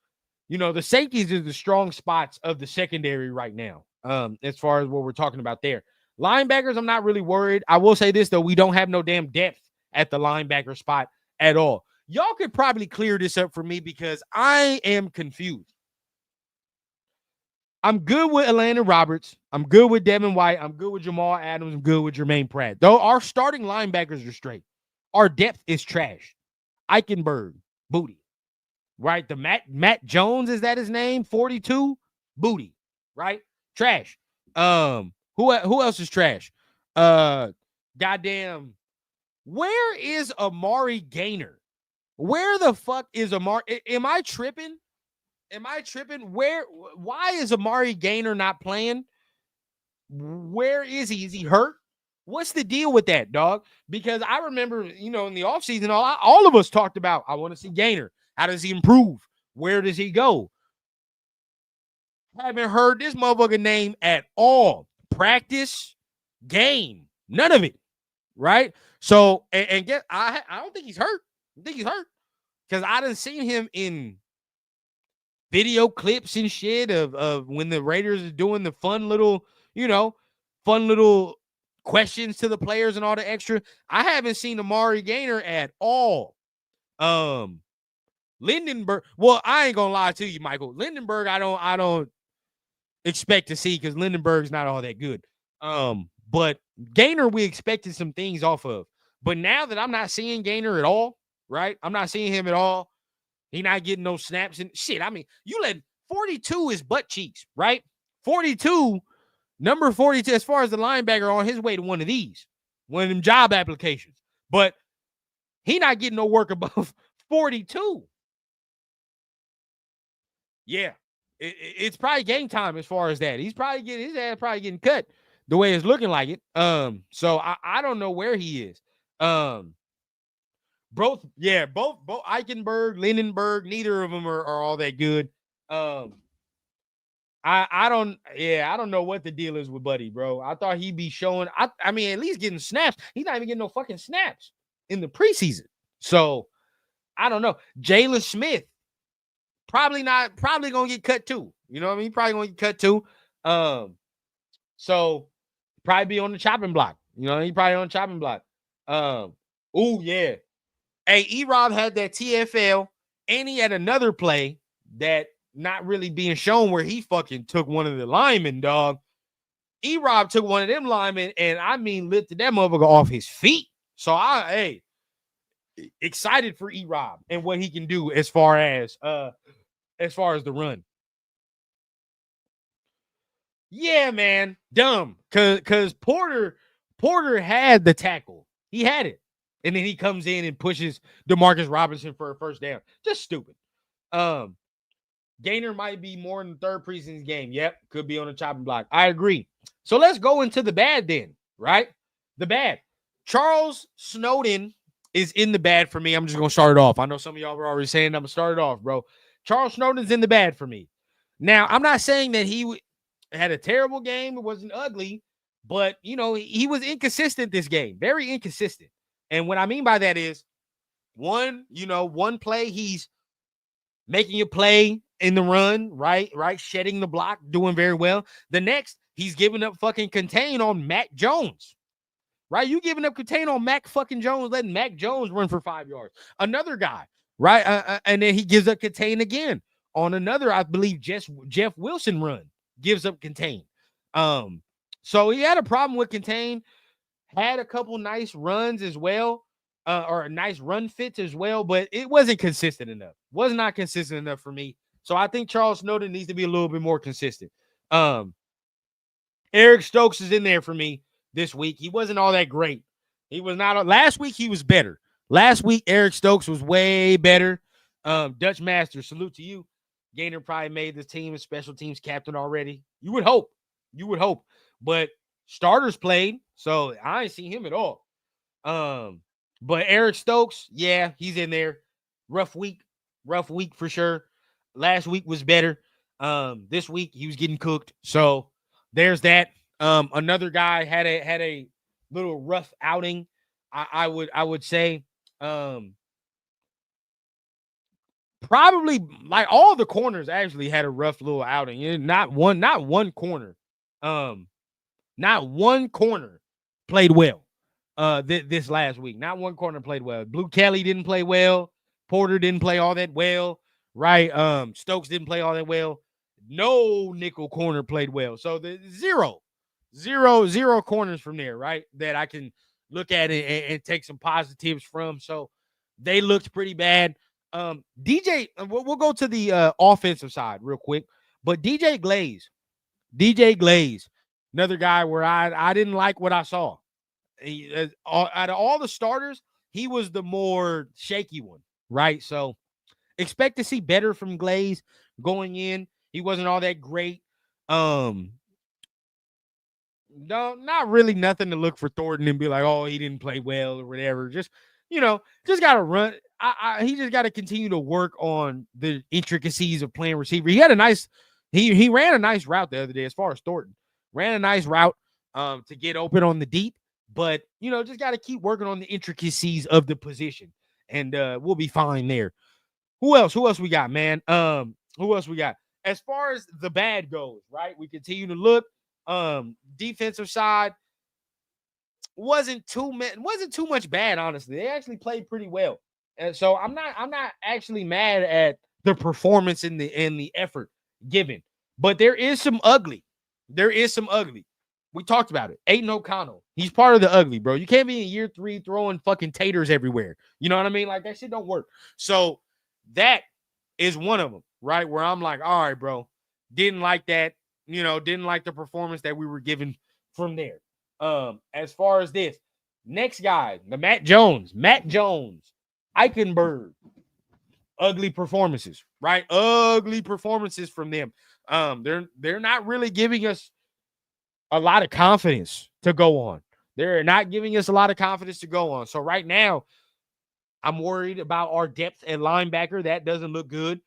the safeties are the strong spots of the secondary right now, as far as what we're talking about there. Linebackers, I'm not really worried. I will say this, though. We don't have no damn depth at the linebacker spot at all. Y'all could probably clear this up for me because I am confused. I'm good with Atlanta Roberts. I'm good with Devin White. I'm good with Jamal Adams. I'm good with Jermaine Pratt. Though our starting linebackers are straight. Our depth is trash. Eichenberg, booty. Right? The Matt Jones, is that his name? 42, booty. Right? Trash. Who else is trash? Goddamn. Where is Amari Gaynor? Where the fuck is Amari? Am I tripping? Why is Amari Gaynor not playing? Where is he? Is he hurt? What's the deal with that, dog? Because I remember, in the offseason, all of us talked about, I want to see Gaynor. How does he improve? Where does he go? Haven't heard this motherfucker name at all. Practice, game, none of it. Right? So, and get, I don't think he's hurt. I think he's hurt because I done seen him in video clips and shit of when the Raiders is doing the fun little questions to the players and all the extra. I haven't seen Amari Gaynor at all. Lindenberg. Well, I ain't gonna lie to you, Michael. Lindenberg, I don't expect to see because Lindenberg's not all that good. But Gaynor, we expected some things off of. But now that I'm not seeing Gaynor at all, right? I'm not seeing him at all. He not getting no snaps and shit. I mean, you let 42 is butt cheeks, right? 42, number 42, as far as the linebacker on his way to one of them job applications. But he not getting no work above 42. Yeah, it's probably game time as far as that. His ass probably getting cut the way it's looking like it. So I don't know where he is. Both Eichenberg, Lindenberg, neither of them are all that good. I don't know what the deal is with Buddy, bro. I thought he'd be showing. I mean, at least getting snaps. He's not even getting no fucking snaps in the preseason. So I don't know. Jalen Smith, probably gonna get cut too. You know what I mean? Probably gonna get cut too. So probably be on the chopping block. He probably on the chopping block. Oh yeah. Hey, E-Rob had that TFL, and he had another play that not really being shown where he fucking took one of the linemen, dog. E-Rob took one of them linemen, and I mean lifted that motherfucker off his feet. So excited for E-Rob and what he can do as far as the run. Yeah, man, dumb. Cause Porter had the tackle. He had it. And then he comes in and pushes DeMarcus Robinson for a first down. Just stupid. Gaynor might be more in the third preseason game. Yep, could be on the chopping block. I agree. So let's go into the bad then, right? The bad. Charles Snowden is in the bad for me. I'm just going to start it off. I know some of y'all were already saying I'm going to start it off, bro. Charles Snowden's in the bad for me. Now, I'm not saying that he had a terrible game. It wasn't ugly. But, he was inconsistent this game. Very inconsistent. And what I mean by that is one play, he's making a play in the run, right? Shedding the block, doing very well. The next, he's giving up fucking contain on Matt Jones. right? You giving up contain on Mac fucking Jones, letting Mac Jones run for 5 yards. Another guy, right? And then he gives up contain again on another, I believe, Jeff Wilson run, gives up contain. So he had a problem with contain, had a couple nice runs as well, or nice run fits as well, but it wasn't consistent enough. Was not consistent enough for me. So I think Charles Snowden needs to be a little bit more consistent. Eric Stokes is in there for me this week. He wasn't all that great. He was not. Last week he was better. Last week Eric Stokes was way better. Dutch Master, salute to you. Gainer probably made this team a special teams captain already. You would hope. You would hope. But starters played, so I ain't seen him at all. But Eric Stokes, yeah, he's in there. Rough week for sure. Last week was better. This week he was getting cooked. So there's that. Another guy had a little rough outing. I would say. Probably like all the corners actually had a rough little outing. Not one corner. Not one corner played well. This last week. Not one corner played well. Blue Kelly didn't play well. Porter didn't play all that well. Right? Stokes didn't play all that well. No nickel corner played well. So the zero corners from there, right? That I can look at it and take some positives from. So they looked pretty bad. DJ, we'll go to the offensive side real quick. But DJ Glaze, another guy where I didn't like what I saw. Out of all the starters, he was the more shaky one, right? So expect to see better from Glaze going in. He wasn't all that great. No, not really nothing to look for Thornton and be like, oh, he didn't play well or whatever. Just gotta run. He just got to continue to work on the intricacies of playing receiver. He had a nice, he ran a nice route the other day as far as Thornton. Ran a nice route to get open on the deep. But, just got to keep working on the intricacies of the position. And we'll be fine there. Who else we got, man? Who else we got? As far as the bad goes, right? We continue to look. Defensive side wasn't too much bad, honestly. They actually played pretty well. And so I'm not actually mad at the performance and the effort given. But there is some ugly. We talked about it. Aiden O'Connell. He's part of the ugly, bro. You can't be in year 3 throwing fucking taters everywhere. You know what I mean? Like, that shit don't work. So that is one of them, right? Where I'm like, all right, bro. Didn't like that. Didn't like the performance that we were given from there. As far as this, next guy, the Matt Jones, Eichenberg. Ugly performances, right? Ugly performances from them. They're not really giving us a lot of confidence to go on. They're not giving us a lot of confidence to go on. So right now, I'm worried about our depth at linebacker. That doesn't look good.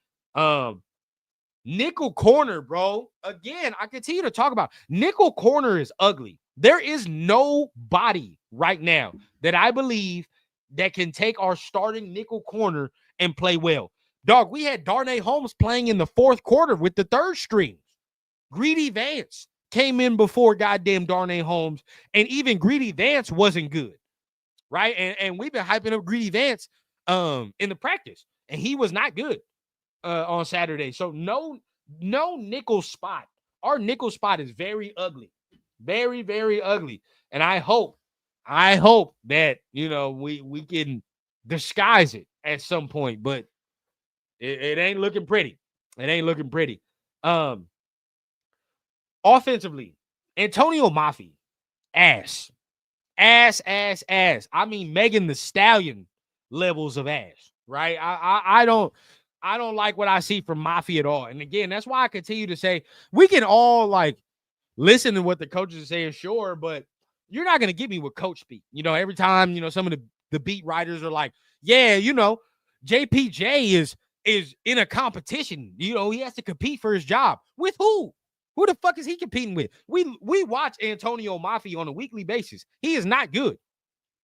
Nickel corner, bro. Again, I continue to talk about nickel corner is ugly. There is nobody right now that I believe that can take our starting nickel corner and play well. Dog, we had Darnay Holmes playing in the 4th quarter with the 3rd string. Greedy Vance came in before goddamn Darnay Holmes, and even Greedy Vance wasn't good, right? And we've been hyping up Greedy Vance in the practice, and he was not good on Saturday. So no nickel spot. Our nickel spot is very ugly. Very, very ugly. And I hope that, we can disguise it at some point, but it ain't looking pretty. Offensively, Antonio Mafi, ass. I mean, Megan Thee Stallion levels of ass, right? I don't like what I see from Mafi at all. And again, that's why I continue to say we can all listen to what the coaches are saying, sure, but you're not going to get me with coach speak. Every time, some of the beat writers are like, yeah, JPJ is in a competition. He has to compete for his job. With who? Who the fuck is he competing with? We watch Antonio Mafi on a weekly basis. He is not good.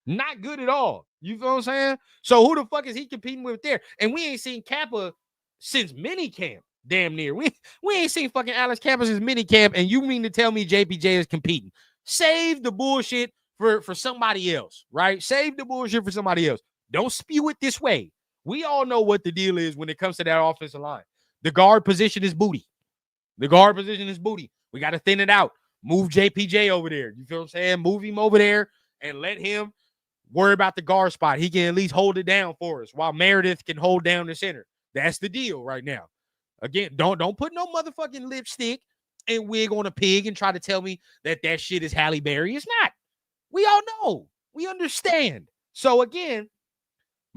Not good at all. You feel what I'm saying? So who the fuck is he competing with there? And we ain't seen Kappa since minicamp. Damn near. We ain't seen fucking Alex Kappa since minicamp, and you mean to tell me JPJ is competing? Save the bullshit for somebody else, right? Save the bullshit for somebody else. Don't spew it this way. We all know what the deal is when it comes to that offensive line. The guard position is booty. The guard position is booty. We got to thin it out. Move JPJ over there. You feel what I'm saying? Move him over there and let him worry about the guard spot. He can at least hold it down for us while Meredith can hold down the center. That's the deal right now. Again, don't put no motherfucking lipstick and wig on a pig and try to tell me that shit is Halle Berry. It's not. We all know. We understand. So again,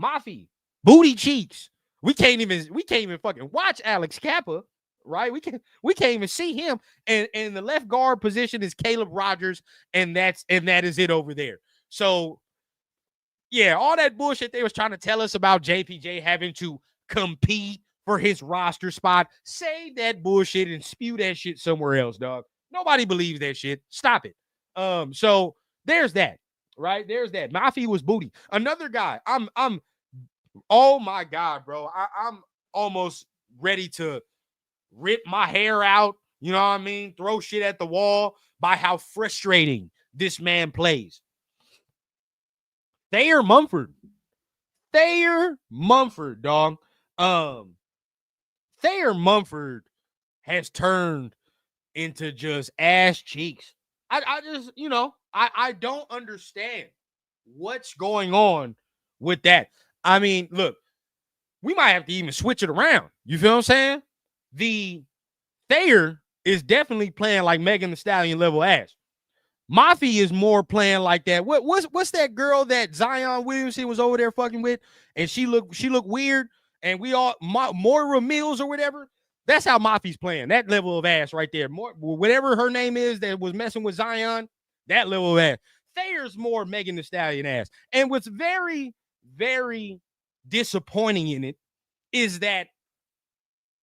Mafi, booty cheeks. We can't even fucking watch Alex Kappa, right? We can't even see him. And the left guard position is Caleb Rogers, and that is it over there. So yeah, all that bullshit they was trying to tell us about JPJ having to compete for his roster spot, save that bullshit and spew that shit somewhere else, dog. Nobody believes that shit. Stop it. So there's that, right? There's that. Mafi was booty. Another guy, I'm oh my God, bro. I'm almost ready to rip my hair out, you know what I mean? Throw shit at the wall by how frustrating this man plays. Thayer Mumford, dog. Thayer Mumford has turned into just ass cheeks. I just, I don't understand what's going on with that. I mean, look, we might have to even switch it around. You feel what I'm saying? The Thayer is definitely playing like Megan Thee Stallion level ass. Mafi is more playing like that. What's that girl that Zion Williamson was over there fucking with, and she looked weird, and we all Moira Mills or whatever. That's how Mafi's playing. That level of ass right there. Whatever her name is that was messing with Zion, that level of ass. Thayer's more Megan Thee Stallion ass. And what's very, very disappointing in it is that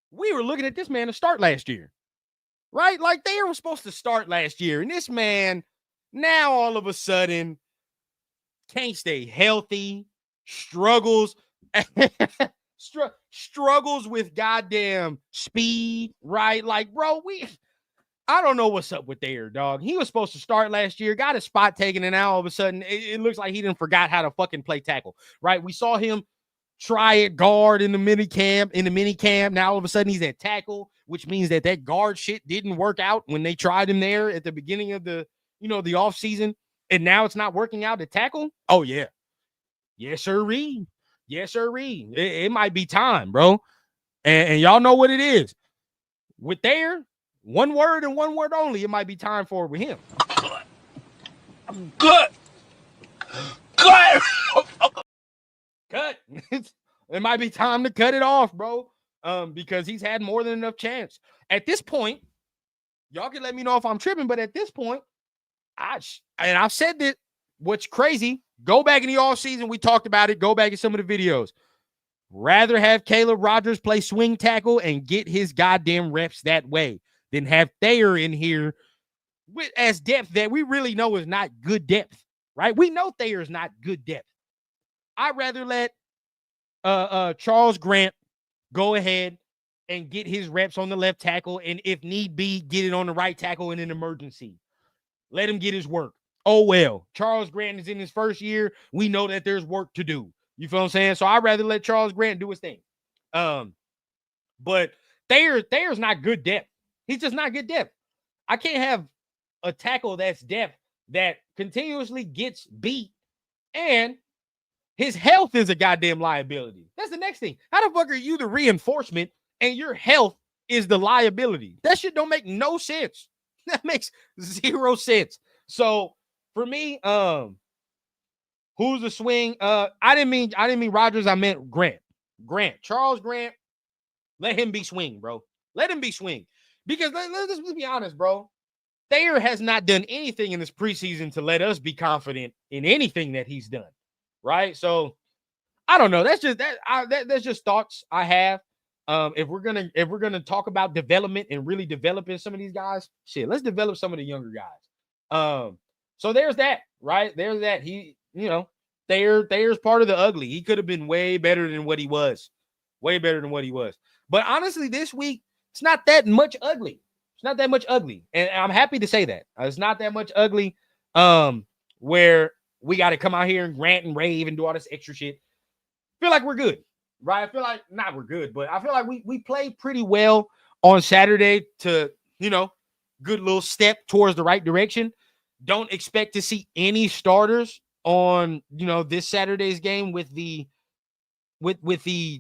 we were looking at this man to start last year, right? Like Thayer was supposed to start last year, and this man now all of a sudden can't stay healthy, struggles, struggles with goddamn speed, right? Like, bro, I don't know what's up with Thayer, dog. He was supposed to start last year, got his spot taken, and now all of a sudden it looks like he didn't forgot how to fucking play tackle, right? We saw him try it guard in the mini camp. Now all of a sudden he's at tackle, which means that guard shit didn't work out when they tried him there at the beginning of the off season, and now it's not working out at tackle. Oh yeah, yes sirree. It might be time, bro. And y'all know what it is with Thayer. One word and one word only. It might be time for it with him. Good. Cut. It might be time to cut it off, bro. Because he's had more than enough chance. At this point, y'all can let me know if I'm tripping, but at this point, I've said that what's crazy, go back in the offseason, we talked about it, go back in some of the videos. Rather have Caleb Rogers play swing tackle and get his goddamn reps that way than have Thayer in here with as depth that we really know is not good depth, right? We know Thayer is not good depth. I'd rather let Charles Grant go ahead and get his reps on the left tackle, and if need be, get it on the right tackle in an emergency. Let him get his work. Oh, well, Charles Grant is in his first year. We know that there's work to do. You feel what I'm saying? So I'd rather let Charles Grant do his thing. But Thayer's not good depth. He's just not good depth. I can't have a tackle that's depth that continuously gets beat and his health is a goddamn liability. That's the next thing. How the fuck are you the reinforcement and your health is the liability? That shit don't make no sense. That makes zero sense. So for me, who's the swing? I didn't mean Rogers. I meant Grant. Charles Grant. Let him be swing, bro. Let him be swing. Because let's be honest, bro. Thayer has not done anything in this preseason to let us be confident in anything that he's done. Right? So I don't know. That's just thoughts I have. If we're gonna talk about development and really developing some of these guys, shit, let's develop some of the younger guys. So there's that, right? There's that. Thayer's part of the ugly. He could have been way better than what he was. Way better than what he was. But honestly, this week, it's not that much ugly. It's not that much ugly. And I'm happy to say that. It's not that much ugly. where we got to come out here and rant and rave and do all this extra shit. Feel like we're good, right? I feel like not we're good, but I feel like we played pretty well on Saturday to, good little step towards the right direction. Don't expect to see any starters on, this Saturday's game with the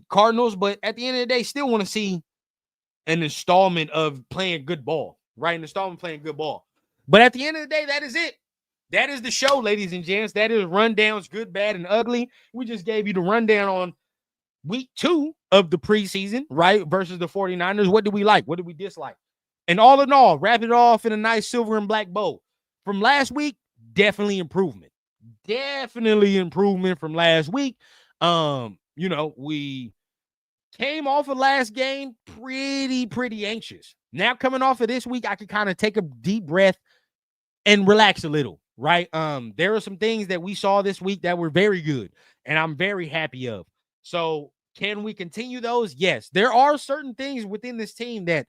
Cardinals, but at the end of the day, still want to see an installment of playing good ball, right? An installment playing good ball. But at the end of the day, that is it. That is the show, ladies and gents. That is rundowns, good, bad, and ugly. We just gave you the rundown on week 2 of the preseason, right? Versus the 49ers. What do we like? What do we dislike? And all in all, wrap it off in a nice silver and black bow. From last week, definitely improvement. Definitely improvement from last week. We came off of last game pretty anxious. Now coming off of this week, I can kind of take a deep breath and relax a little, right? There are some things that we saw this week that were very good, and I'm very happy of. So can we continue those? Yes. There are certain things within this team that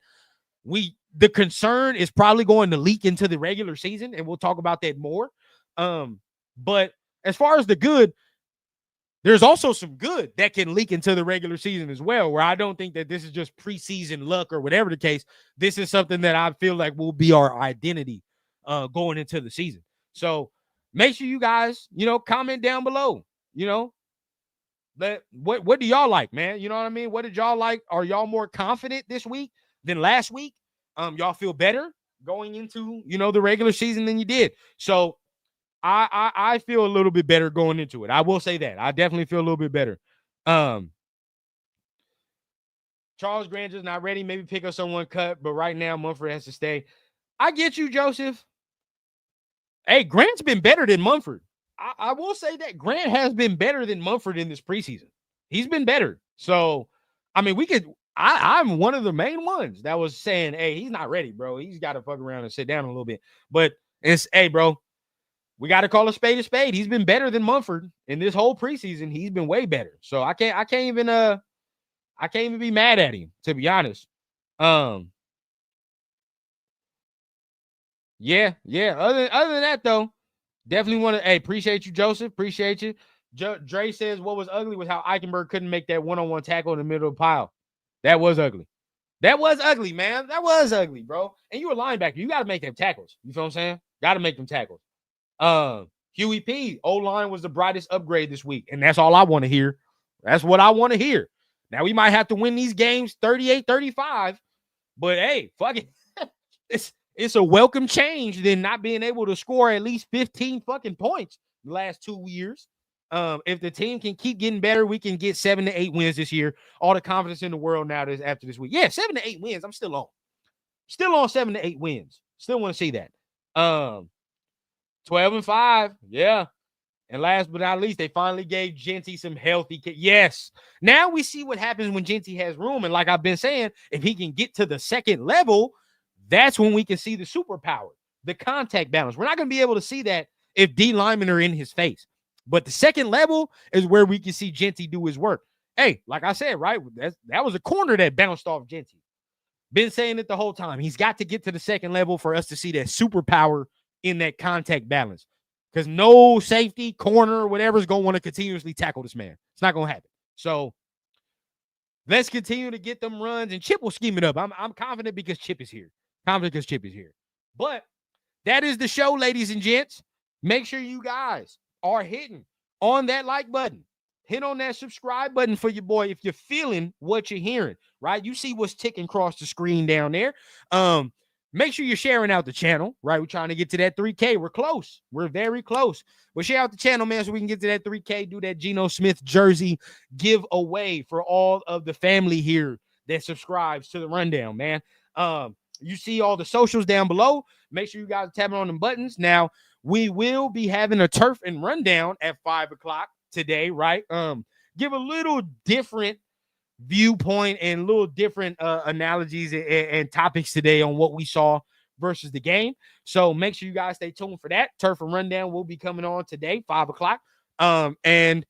the concern is probably going to leak into the regular season, and we'll talk about that more. But as far as the good, there's also some good that can leak into the regular season as well, where I don't think that this is just preseason luck or whatever the case. This is something that I feel like will be our identity going into the season. So make sure you guys, comment down below, what do y'all like, man? You know what I mean? What did y'all like? Are y'all more confident this week than last week? Y'all feel better going into, the regular season than you did. So I feel a little bit better going into it. I will say that. I definitely feel a little bit better. Charles Granger's not ready. Maybe pick up someone cut, but right now Mumford has to stay. I get you, Joseph. Hey, Grant's been better than Mumford. I will say that Grant has been better than Mumford in this preseason. He's been better. So, I mean, I'm one of the main ones that was saying, hey, he's not ready, bro. He's got to fuck around and sit down a little bit. But hey, bro, we got to call a spade a spade. He's been better than Mumford in this whole preseason. He's been way better. So I can't even be mad at him, to be honest. Yeah. Other than that, though, definitely want to, appreciate you, Joseph. Appreciate you. Dre says what was ugly was how Eichenberg couldn't make that one-on-one tackle in the middle of the pile. That was ugly. That was ugly, man. That was ugly, bro. And you a linebacker. You got to make them tackles. You feel what I'm saying? Got to make them tackles. Huey P. O-line was the brightest upgrade this week, and that's all I want to hear. That's what I want to hear. Now, we might have to win these games 38-35, but hey, fuck it. It's a welcome change than not being able to score at least 15 fucking points the last 2 years. If the team can keep getting better, we can get 7 to 8 wins this year. All the confidence in the world now after this week. Yeah, 7 to 8 wins. I'm still on. Still on 7 to 8 wins. Still want to see that. 12-5. Yeah. And last but not least, they finally gave Genty some healthy. Yes. Now we see what happens when Genty has room. And like I've been saying, if he can get to the second level, that's when we can see the superpower, the contact balance. We're not going to be able to see that if D linemen are in his face. But the second level is where we can see Genty do his work. Hey, like I said, right? That was a corner that bounced off Genty. Been saying it the whole time. He's got to get to the second level for us to see that superpower in that contact balance. Because no safety, corner, whatever is going to want to continuously tackle this man. It's not going to happen. So let's continue to get them runs, and Chip will scheme it up. I'm confident because Chip is here. But that is the show, ladies and gents. Make sure you guys are hitting on that like button. Hit on that subscribe button for your boy if you're feeling what you're hearing, right? You see what's ticking across the screen down there. Make sure you're sharing out the channel, right? We're trying to get to that 3K. We're close. We're very close. But share out the channel, man, so we can get to that 3K, do that Geno Smith jersey giveaway for all of the family here that subscribes to the rundown, man. You see all the socials down below. Make sure you guys are tapping on them buttons. Now, we will be having a turf and rundown at 5 o'clock today, right? Give a little different viewpoint and a little different analogies and topics today on what we saw versus the game. So make sure you guys stay tuned for that. Turf and rundown will be coming on today, 5 o'clock. And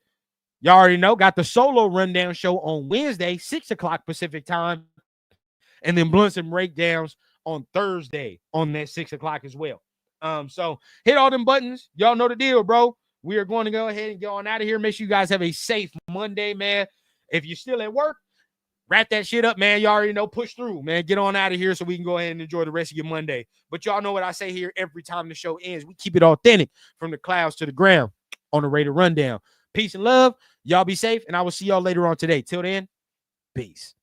y'all already know, got the solo rundown show on Wednesday, 6 o'clock Pacific time. And then blunts and breakdowns on Thursday on that 6 o'clock as well. So hit all them buttons. Y'all know the deal, bro. We are going to go ahead and get on out of here. Make sure you guys have a safe Monday, man. If you're still at work, wrap that shit up, man. Y'all already know, push through, man. Get on out of here so we can go ahead and enjoy the rest of your Monday. But y'all know what I say here every time the show ends. We keep it authentic from the clouds to the ground on the Raider Rundown. Peace and love. Y'all be safe, and I will see y'all later on today. Till then, peace.